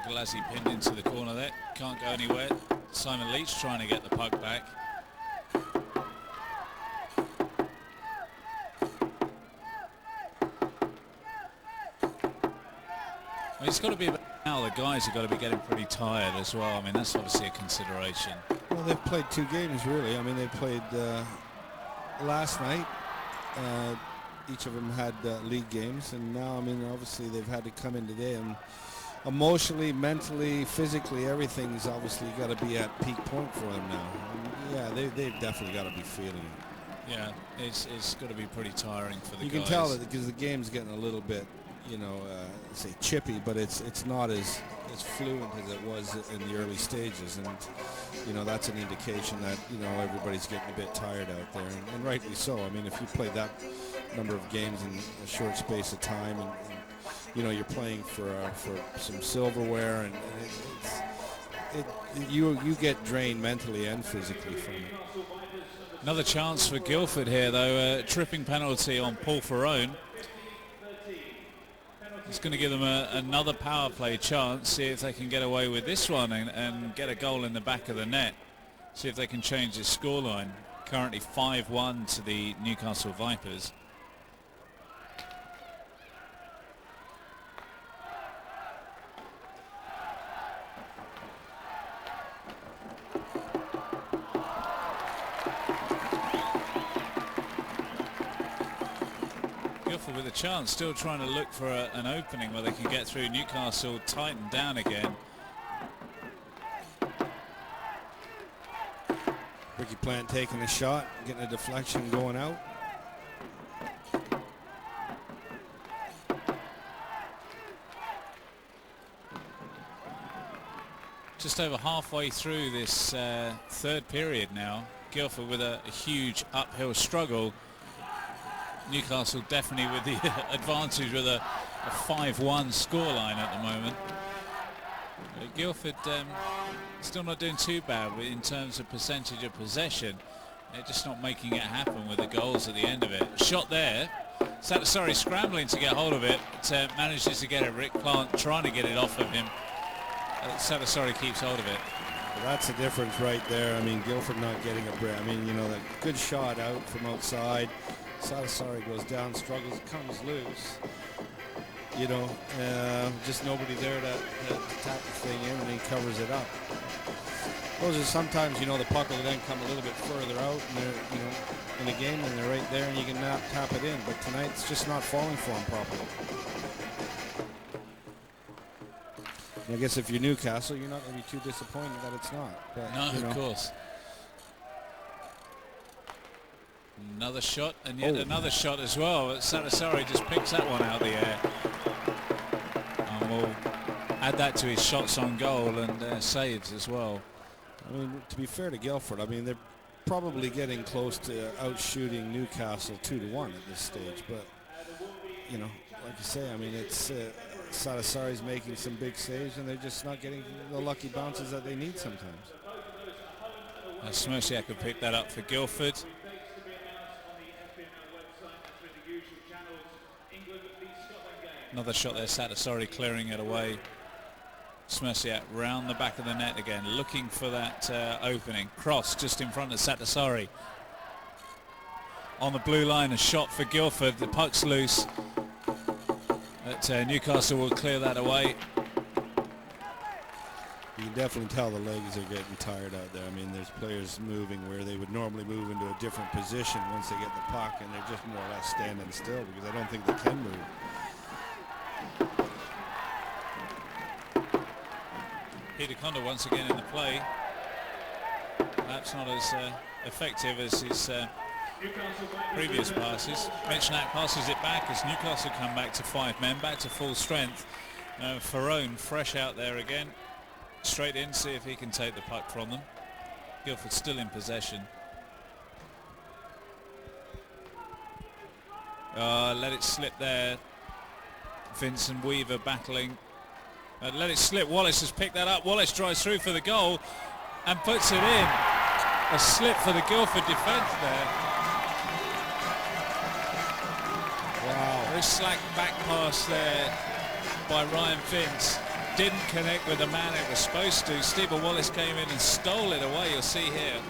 E: Galazzi pinned into the corner there, can't go anywhere. Simon Leach trying to get the puck back. Well, it's got to be about now. The guys have got to be getting pretty tired as well. I mean, that's obviously a consideration.
F: Well, they've played 2 games really. I mean, they played last night. Each of them had league games, and now, I mean, obviously they've had to come in today, and emotionally, mentally, physically, everything's obviously got to be at peak point for them now. And yeah, they've definitely got to be feeling it.
E: Yeah, it's got to be pretty tiring for the guys.
F: You can tell that because the game's getting a little bit, you know, say chippy, but it's not as fluent as it was in the early stages, and you know, that's an indication that, you know, everybody's getting a bit tired out there, and rightly so. I mean, if you play that number of games in a short space of time, and you know, you're playing for some silverware, and you get drained mentally and physically from it.
E: Another chance for Guildford here, though. Tripping penalty on Paul Ferrone. It's going to give them another power play chance. See if they can get away with this one and get a goal in the back of the net. See if they can change the scoreline. Currently 5-1 to the Newcastle Vipers. With a chance, still trying to look for an opening where they can get through. Newcastle tightened down again.
F: Ricky Plant taking a shot, getting a deflection going out.
E: Just over halfway through this third period now. Guildford with a huge uphill struggle. Newcastle definitely with the advantage with a 5-1 scoreline at the moment. Guildford still not doing too bad in terms of percentage of possession. They're just not making it happen with the goals at the end of it. Shot there. Satasari scrambling to get hold of it. Manages to get it. Rick Plant trying to get it off of him. Satasari keeps hold of it.
F: Well, that's the difference right there. I mean, Guildford not getting a break. I mean, you know, that good shot out from outside. Satasari goes down, struggles, comes loose. You know, just nobody there to tap the thing in, and he covers it up. Those are sometimes, you know, the puck will then come a little bit further out, and they're, you know, in the game, and they're right there, and you can tap it in. But tonight, it's just not falling for him properly. And I guess if you're Newcastle, you're not going to be too disappointed that it's not. But,
E: No,
F: you know,
E: of course. Another shot, and yet another shot as well. Satasari just picks that one out of the air. And we'll add that to his shots on goal and saves as well.
F: I mean, to be fair to Guildford, I mean, they're probably getting close to outshooting Newcastle 2-1 at this stage. But, you know, like you say, I mean, it's Satasari's making some big saves, and they're just not getting the lucky bounces that they need sometimes.
E: Smerciak could pick that up for Guildford. Another shot there, Satasari clearing it away. Smerciak round the back of the net again, looking for that opening. Cross just in front of Satasari. On the blue line, a shot for Guildford. The puck's loose. But Newcastle will clear that away.
F: You can definitely tell the legs are getting tired out there. I mean, there's players moving where they would normally move into a different position once they get the puck, and they're just more or less standing still because I don't think they can move.
E: Peter Conda once again in the play. Perhaps not as effective as his previous passes. Mitch Knack passes it back as Newcastle come back to 5 men, back to full strength. Ferrone fresh out there again. Straight in, see if he can take the puck from them. Guildford still in possession. Let it slip there. Vincent Weaver battling. Let it slip. Wallace has picked that up. Wallace drives through for the goal and puts it in. A slip for the Guildford defence there. Wow. Very slack back pass there by Ryan Finch. Didn't connect with the man it was supposed to. Stephen Wallace came in and stole it away. You'll see here.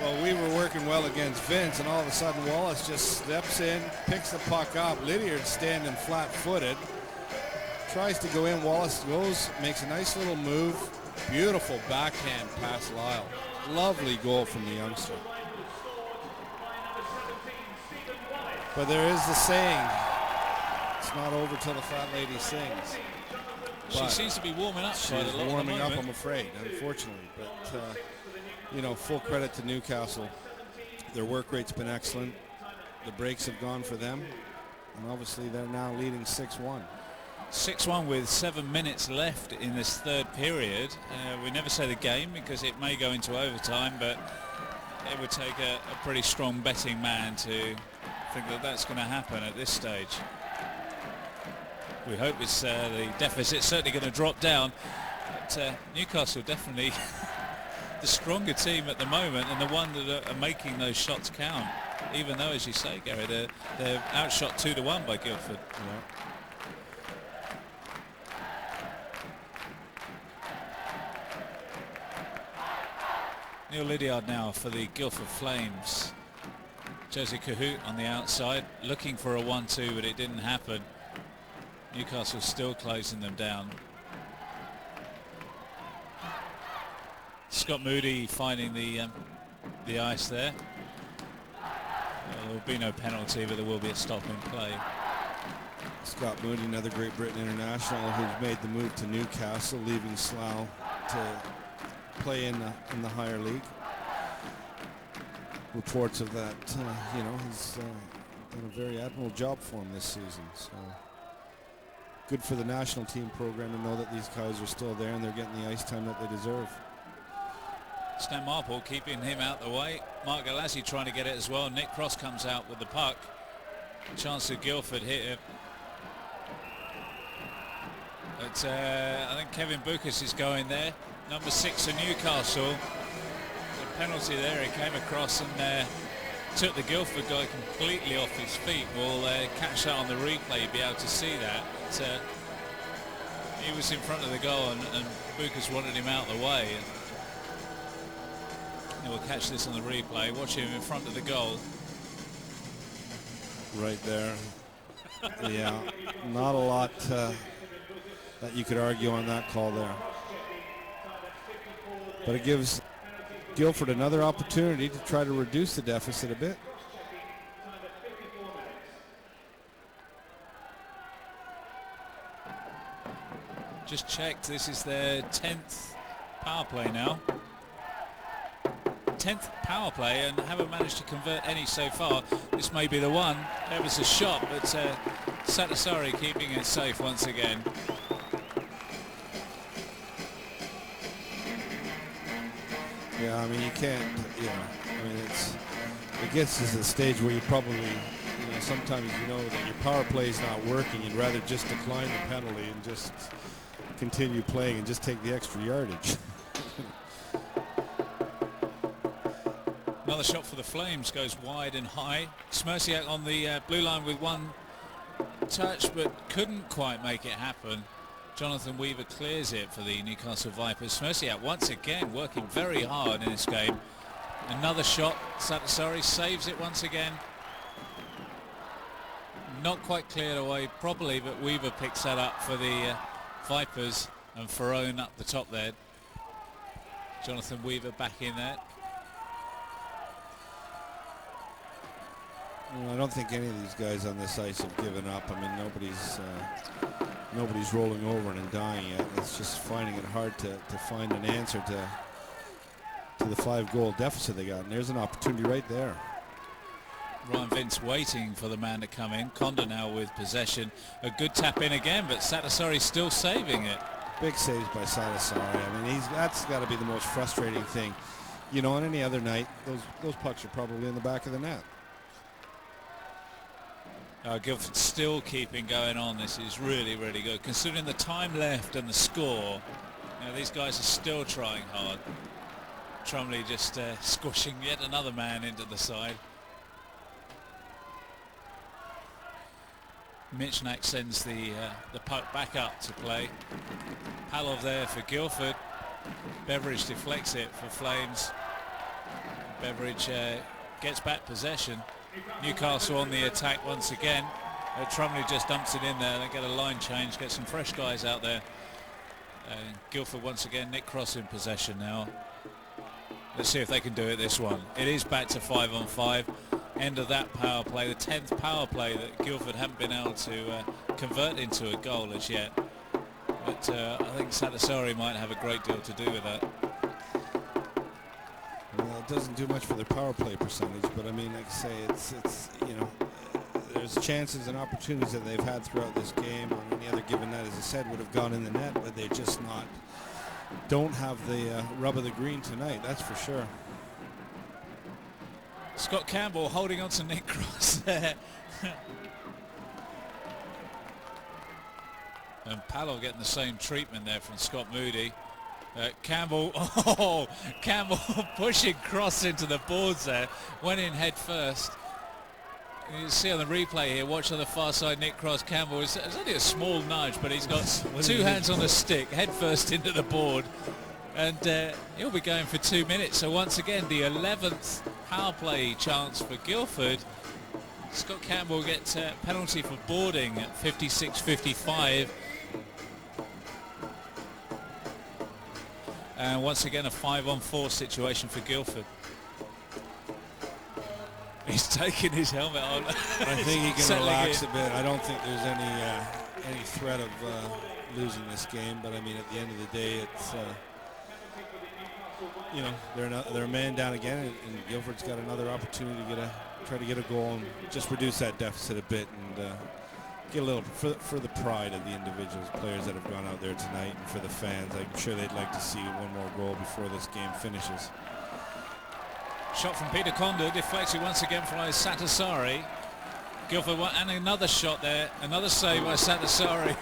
F: Well, we were working well against Vince, and all of a sudden Wallace just steps in, picks the puck up. Lydiard's standing flat-footed. Tries to go in. Wallace goes, makes a nice little move. Beautiful backhand past Lyle. Lovely goal from the youngster. But there is the saying, it's not over till the fat lady sings.
E: She seems to be warming up.
F: She's warming up, I'm afraid, unfortunately. But, you know, full credit to Newcastle. Their work rate's been excellent. The breaks have gone for them. And obviously they're now leading 6-1.
E: 6-1 with 7 minutes left in this third period. We never say the game because it may go into overtime, but it would take a pretty strong betting man to think that that's going to happen at this stage. We hope it's the deficit's certainly going to drop down, but Newcastle definitely the stronger team at the moment and the one that are making those shots count, even though, as you say, Gary, they're outshot 2-1 by Guildford.
F: Yeah.
E: Neil Lydiard now for the Guildford Flames. Josie Cahoot on the outside, looking for a 1-2, but it didn't happen. Newcastle still closing them down. Scott Moody finding the ice there. There will be no penalty, but there will be a stop in play.
F: Scott Moody, another Great Britain international who's made the move to Newcastle, leaving Slough to play in the higher league. Reports of that, you know, he's done a very admirable job for him this season. So good for the national team program to know that these guys are still there and they're getting the ice time that they deserve.
E: Stan Marple keeping him out the way. Mark Galassi trying to get it as well. Nick Cross comes out with the puck. Chance of Guildford here. But I think Kevin Bukas is going there. Number 6 for Newcastle. The penalty there, he came across and took the Guildford guy completely off his feet. We'll catch that on the replay, you'll be able to see that. But, he was in front of the goal and Bukas wanted him out of the way. And we'll catch this on the replay. Watch him in front of the goal.
F: Right there. Yeah, not a lot that you could argue on that call there. But it gives Guildford another opportunity to try to reduce the deficit a bit.
E: Just checked, this is their 10th power play now. 10th power play and haven't managed to convert any so far. This may be the one. There was a shot, but Satasari keeping it safe once again.
F: Yeah, I mean, you can't, I mean, it gets to the stage where you probably, sometimes you know that your power play is not working. You'd rather just decline the penalty and just continue playing and just take the extra yardage.
E: Another shot for the Flames goes wide and high. Smerciak on the blue line with one touch, but couldn't quite make it happen. Jonathan Weaver clears it for the Newcastle Vipers. Smerciak once again working very hard in this game. Another shot. Satasari saves it once again. Not quite cleared away properly, but Weaver picks that up for the Vipers, and Ferrone up the top there. Jonathan Weaver back in there.
F: Well, I don't think any of these guys on this ice have given up. I mean, nobody's rolling over and dying yet. It's just finding it hard to find an answer to the 5-goal deficit they got. And there's an opportunity right there.
E: Ryan Vince waiting for the man to come in. Conda now with possession. A good tap in again, but Satasari still saving it.
F: Big saves by Satasari. I mean, that's got to be the most frustrating thing. On any other night, those pucks are probably in the back of the net.
E: Guildford still keeping going on. This is really, really good. Considering the time left and the score, these guys are still trying hard. Trumley just squashing yet another man into the side. Michnak sends the puck back up to play. Palov there for Guildford. Beveridge deflects it for Flames. Beveridge gets back possession. Newcastle on the attack once again. Trumley just dumps it in there. They get a line change, get some fresh guys out there. Guildford once again, Nick Cross in possession now. Let's see if they can do it this one. It is back to 5-on-5. End of that power play, the 10th power play that Guildford haven't been able to convert into a goal as yet. But I think Satasari might have a great deal to do with that.
F: Well, it doesn't do much for their power play percentage, but I mean, like I say, it's there's chances and opportunities that they've had throughout this game on any other given night, as I said, would have gone in the net, but they just don't have the rub of the green tonight, that's for sure.
E: Scott Campbell holding on to Nick Cross there. And Palov getting the same treatment there from Scott Moody. Campbell pushing Cross into the boards there. Went in head first. You can see on the replay here, watch on the far side, Nick Cross. Campbell, it's only a small nudge, but he's got two hands on the stick, head first into the board. And he'll be going for 2 minutes. So once again, the 11th power play chance for Guildford. Scott Campbell gets a penalty for boarding at 56-55. And once again, a 5-on-4 situation for Guildford. He's taking his helmet on.
F: I think he can relax a bit. I don't think there's any threat of losing this game. But I mean, at the end of the day, it's they're a man down again, and Guildford's got another opportunity to try to get a goal and just reduce that deficit a bit and get a little for the pride of the individuals, players that have gone out there tonight, and for the fans. I'm sure they'd like to see one more goal before this game finishes.
E: Shot from Peter Conda, deflected once again by Satasari. Guildford and another shot there, another save by Satasari.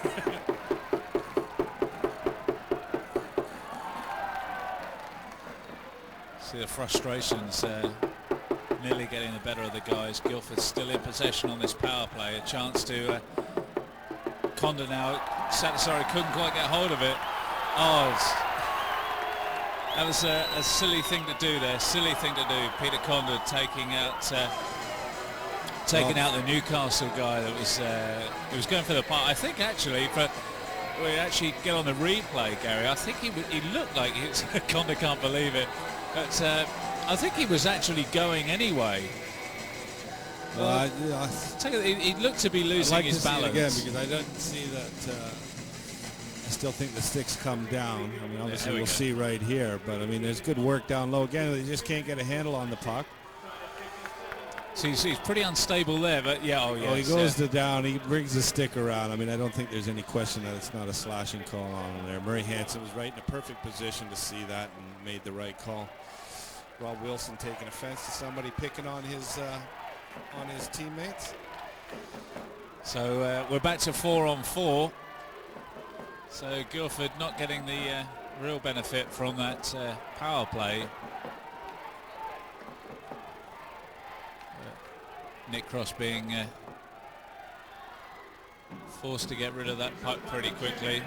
E: See the frustrations nearly getting the better of the guys. Guildford still in possession on this power play. A chance to Conda now. Satisari couldn't quite get hold of it. Oh, that was a silly thing to do there. Silly thing to do. Peter Conda taking out the Newcastle guy that was going for the part. I think actually, we actually get on the replay, Gary. I think he looked like Conda can't believe it, but I think he was actually going anyway.
F: Well,
E: he looked to be losing his balance.
F: Again, because I don't see that. I still think the sticks come down. I mean, obviously we'll see right here, but I mean, there's good work down low. Again, they just can't get a handle on the puck.
E: So you see, he's pretty unstable there, but yeah,
F: Oh, he goes to down. He brings the stick around. I mean, I don't think there's any question that it's not a slashing call on him there. Murray Hansen was right in a perfect position to see that and made the right call. Rob Wilson taking offense to somebody picking on his teammates.
E: So we're back to 4-on-4. So Guildford not getting the real benefit from that power play. Nick Cross being forced to get rid of that puck pretty quickly.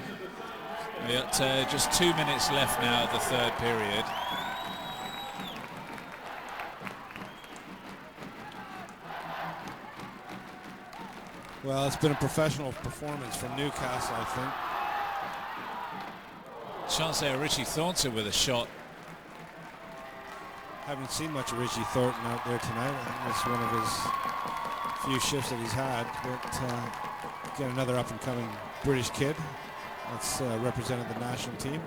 E: We got just 2 minutes left now of the third period.
F: Well, it's been a professional performance from Newcastle, I think.
E: Chance there, Richie Thornton with a shot.
F: Haven't seen much of Richie Thornton out there tonight. I think it's one of his few shifts that he's had. But get another up-and-coming British kid that's represented the national team.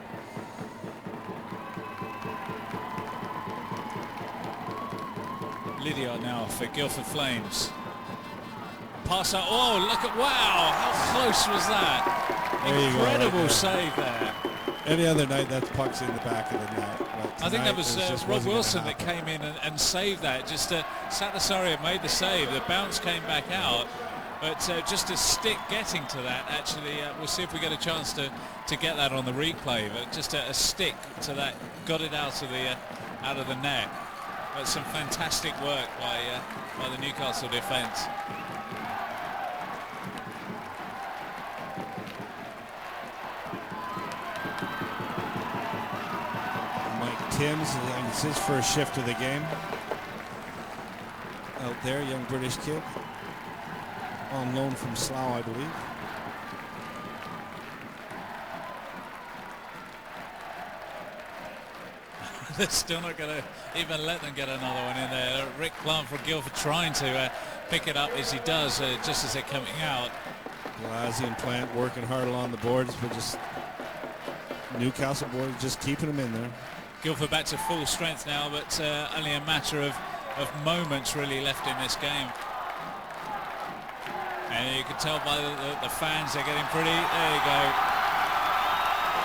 E: Lydia now for Guildford Flames. Pass out. Oh, look at, wow, how close was that? Incredible right save there.
F: Any other night, that puck's in the back of the net.
E: I think that was Rob Wilson that came in and saved that. Just Satasari had made the save. The bounce came back out, but just a stick getting to that. Actually, we'll see if we get a chance to get that on the replay. But just a stick to that got it out of the net. But some fantastic work by the Newcastle defence.
F: Timms, it's his first shift of the game. Out there, young British kid. On loan from Slough, I believe.
E: They're still not going to even let them get another one in there. Rick Plant from Guildford trying to pick it up as he does, just as they're coming out.
F: Glassie and Plant working hard along the boards, but just Newcastle boys just keeping them in there.
E: Guildford back to full strength now, but only a matter of moments really left in this game. And you can tell by the fans, they're getting pretty, there you go.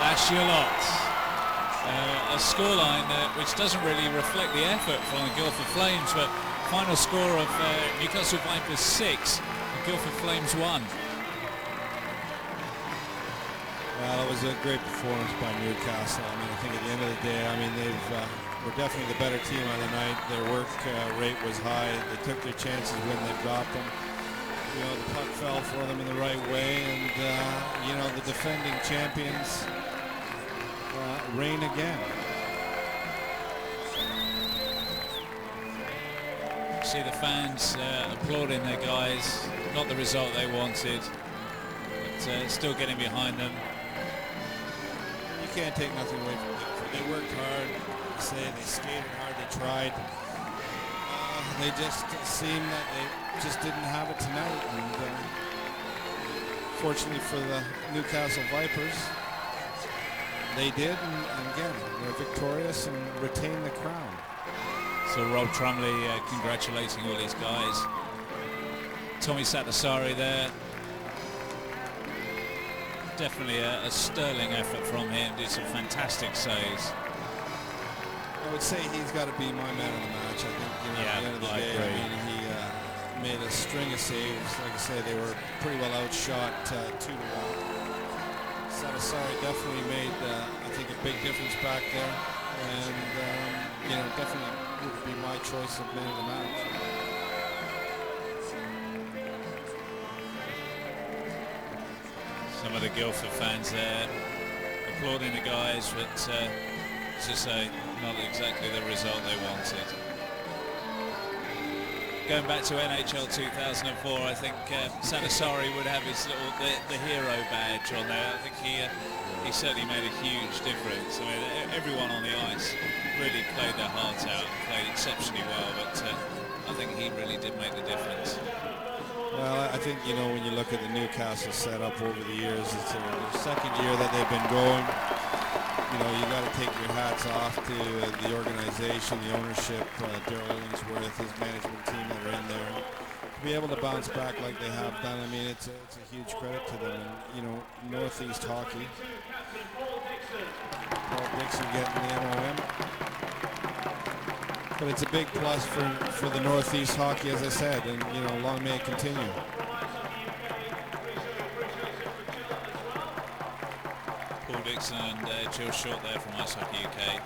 E: That's your lot. A scoreline which doesn't really reflect the effort from the Guildford Flames, but final score of Newcastle Vipers 6 and Guildford Flames 1.
F: Well, it was a great performance by Newcastle. I mean, I think at the end of the day, I mean, were definitely the better team on the night. Their work rate was high. They took their chances when they dropped them. You know, the puck fell for them in the right way, and you know, the defending champions reign again.
E: See the fans applauding their guys. Not the result they wanted, but still getting behind them.
F: You can't take nothing away from them. They worked hard. They skated hard. They tried. They just seemed that they just didn't have it tonight. And fortunately for the Newcastle Vipers, they did. And again, they're victorious and retain the crown.
E: So Rob Trumley congratulating all these guys. Tommy Satasari there. Definitely a sterling effort from him. Did some fantastic saves.
F: I would say he's got to be my man of the match. I think, you know, at the end of the day,
E: agree.
F: I mean, he made a string of saves. Like I say, they were pretty well outshot 2-1. Satasari definitely made, I think, a big difference back there. and you know, definitely would be my choice of man of the match.
E: Some of the Guildford fans there applauding the guys, but as I say, not exactly the result they wanted. Going back to NHL 2004, I think Salasari would have his little the hero badge on there. I think he certainly made a huge difference. I mean, everyone on the ice really played their hearts out and played exceptionally well, but I think he really did make the difference.
F: Well, I think, you know, when you look at the Newcastle setup over the years, it's the second year that they've been going. You know, you got to take your hats off to the organization, the ownership, Daryl Illingsworth, his management team that are in there. To be able to bounce back like they have done, I mean, it's a huge credit to them. And, you know, Northeast hockey, Paul Dixon getting the MOM. But it's a big plus for the Northeast hockey, as I said, and, you know, long may it continue.
E: Paul Dixon and Jill Short there from Ice Hockey UK.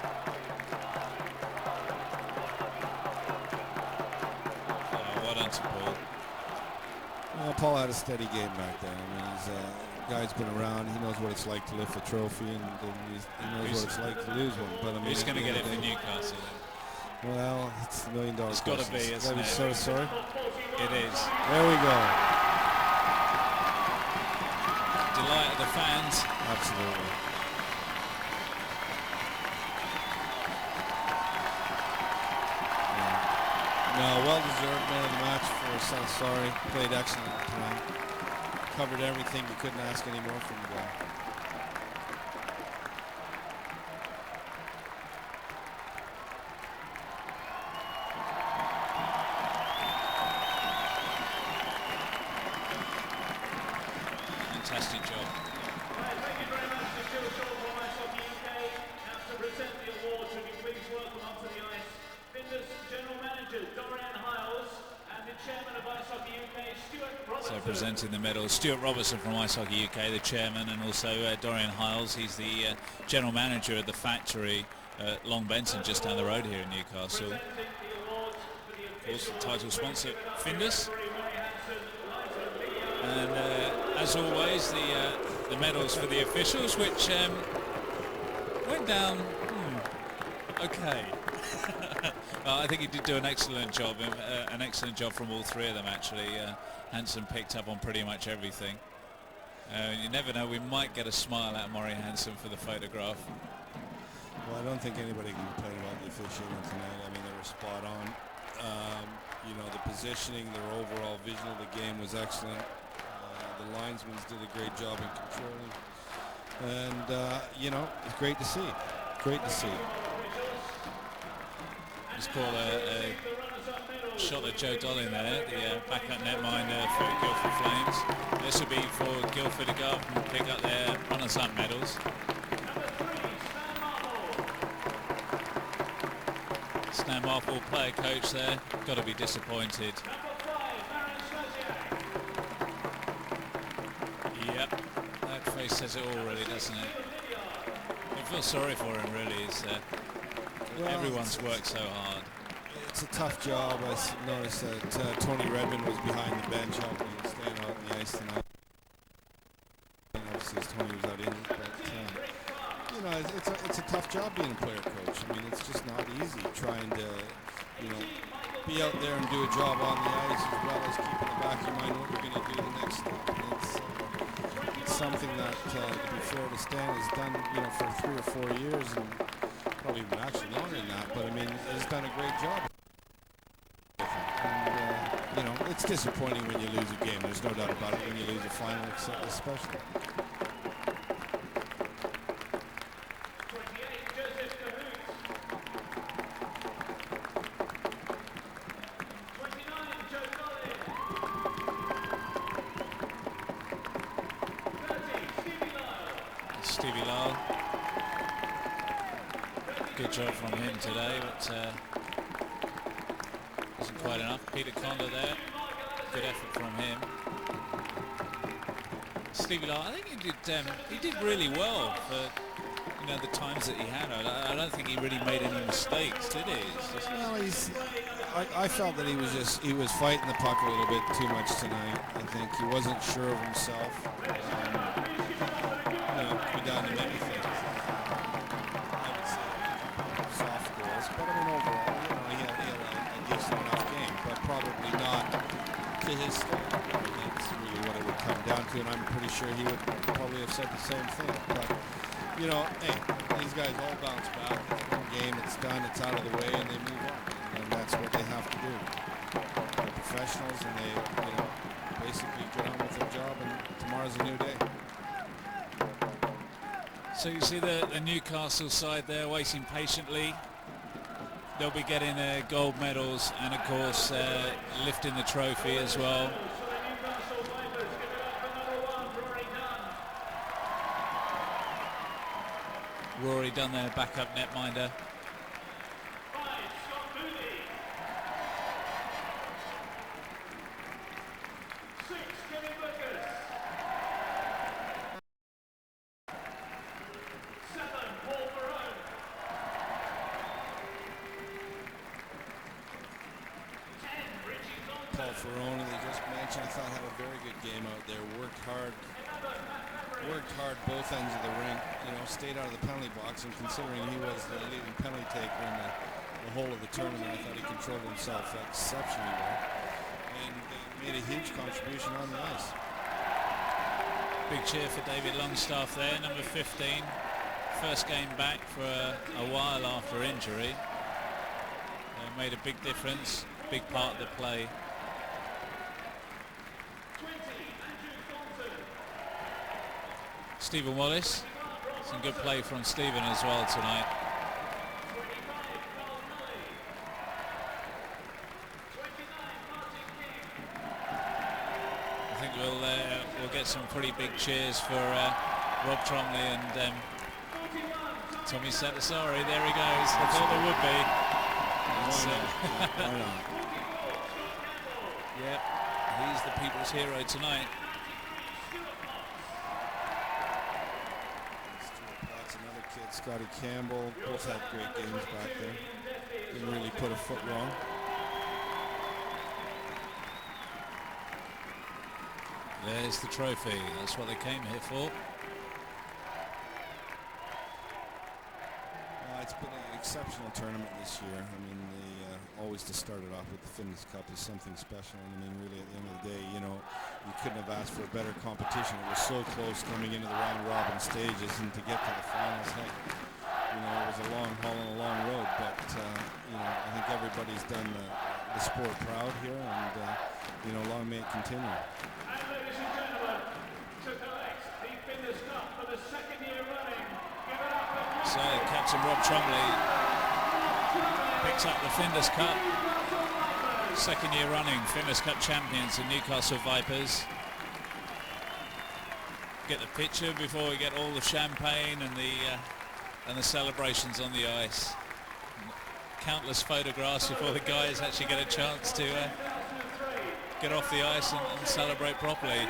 E: Well done to Paul.
F: Well, Paul had a steady game back there. I mean, he's guy's been around. He knows what it's like to lift a trophy, and he knows what it's like to lose one. But I mean,
E: who's going to get it for Newcastle?
F: Well, it's $1 million.
E: It's got to be, isn't it?
F: So sorry.
E: It is.
F: There we go.
E: Delight of the fans.
F: Absolutely. Yeah. No, well-deserved man of the match for Salasari. Played excellent tonight. Covered everything. You couldn't ask any more from the guy.
E: Fantastic job.
G: Right, thank you very much to Jill Shaw from Ice Hockey UK. Now to present the awards, would you please welcome onto the ice Findus General Manager Dorian Hiles and the Chairman of Ice Hockey UK, Stuart Robertson.
E: So presenting the medals, Stuart Robertson from Ice Hockey UK, the Chairman, and also Dorian Hiles. He's the General Manager at the factory at Long Benton, just down the road here in Newcastle. Of course, the title sponsor, Findus. And as always, the medals for the officials, which went down okay. Well, I think he did do an excellent job from all three of them, actually. Hansen picked up on pretty much everything. You never know, we might get a smile out of Maury Hansen for the photograph.
F: Well, I don't think anybody can complain about the officiating tonight. I mean, they were spot on. You know, the positioning, their overall vision of the game was excellent. The linesmen did a great job in controlling, and you know, it's great to see. Great to see.
E: Just call a shot at Joe Dollin there, the backup netminder for Guildford Flames. This will be for Guildford to go up and pick up their runners-up medals. Stan Marple, player coach there, got to be disappointed. Yep, that face says it all, really, doesn't it? I feel sorry for him, really. Well, everyone's worked so hard.
F: It's a tough job. I noticed that Tony Redmond was behind the bench helping him stand out on the ice tonight. Obviously, as Tony was out in, but you know, it's a tough job being a player coach. I mean, it's just not easy trying to, you know, be out there and do a job on the ice as well as keep in the back of your mind what you're going to do the next step. It's something that, to be fair to Stan, has done, you know, for 3 or 4 years, and probably even actually longer than that. But I mean, has done a great job. And you know, it's disappointing when you lose a game. There's no doubt about it. When you lose a final, especially.
E: Stevie Lyle. Good job from him today, but wasn't quite enough. Peter Conda there. Good effort from him. Stevie Lyle, I think he did really well for the times that he had, I don't think he really made any mistakes, did he? It's just,
F: well, I felt that he was fighting the puck a little bit too much tonight. I think he wasn't sure of himself. Be down to many things. I would say soft goals, but I mean overall, he had a decent enough game, but probably not to his standard. I mean, that's really what it would come down to, and I'm pretty sure he would probably have said the same thing. But hey, these guys all bounce back. It's one game, it's done, it's out of the way, and they move on. And that's what they have to do. They're professionals, and they, basically get on with their job, and tomorrow's a new day.
E: so you see the Newcastle side there waiting patiently. They'll be getting their gold medals and of course lifting the trophy as well. Rory Dunn, their backup netminder.
F: Paul Ferrone, they just mentioned, I thought had a very good game out there. Worked hard both ends of the rink. Stayed out of the penalty box, and considering he was the leading penalty taker in the whole of the tournament, I thought he controlled himself exceptionally well, and made a huge contribution on the ice.
E: Big cheer for David Longstaff there, number 15. First game back for a while after injury. Made a big difference, big part of the play. Stephen Wallace, some good play from Stephen as well tonight. I think we'll get some pretty big cheers for Rob Tromley and Tommy Satasari. There he goes. I thought there would be.
F: Why not?
E: Yep, he's the people's hero tonight.
F: Another kid, Scotty Campbell, both had great games back there. Didn't really put a foot wrong.
E: There's the trophy. That's what they came here for.
F: It's been an exceptional tournament this year. I mean, always to start it off with the Findus Cup is something special. And I mean, really, at the end of the day, you couldn't have asked for a better competition. It was so close coming into the round robin stages, and to get to the finals, heck, it was a long haul and a long road. But I think everybody's done the sport proud here, and long may it continue.
G: And ladies and gentlemen, to collect the Findus Cup for the second year running, give it up for
E: So Captain Rob Tromley picks up the Findus Cup. Second year running Findus Cup champions, the Newcastle Vipers. Get the picture before we get all the champagne and the celebrations on the ice. Countless photographs before the guys actually get a chance to get off the ice and celebrate properly.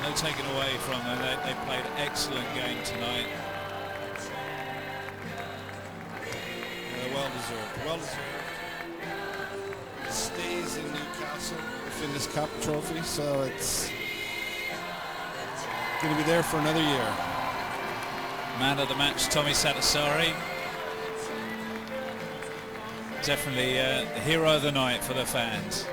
E: No taken away from them. They played an excellent game tonight.
F: Well deserved. Well deserved. Stays in Newcastle, the Findus Cup trophy, so it's going to be there for another year.
E: Man of the match, Tommy Satasari. Definitely the hero of the night for the fans.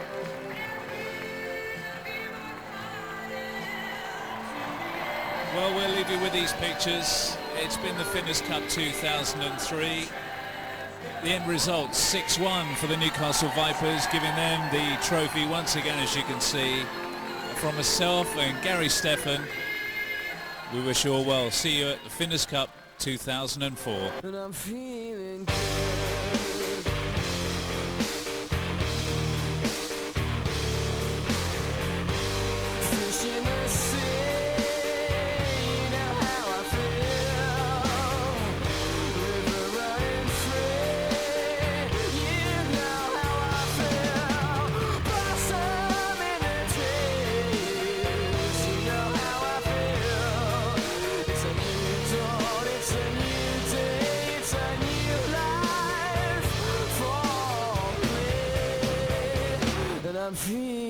E: Well, we'll leave you with these pictures. It's been the Findus Cup 2003. The end result, 6-1 for the Newcastle Vipers, giving them the trophy once again, as you can see. From myself and Gary Steffen, we wish you all well. See you at the Findus Cup 2004.
A: And I'm feeling good. Fishing the sea, now how I feel.
I: la pluie.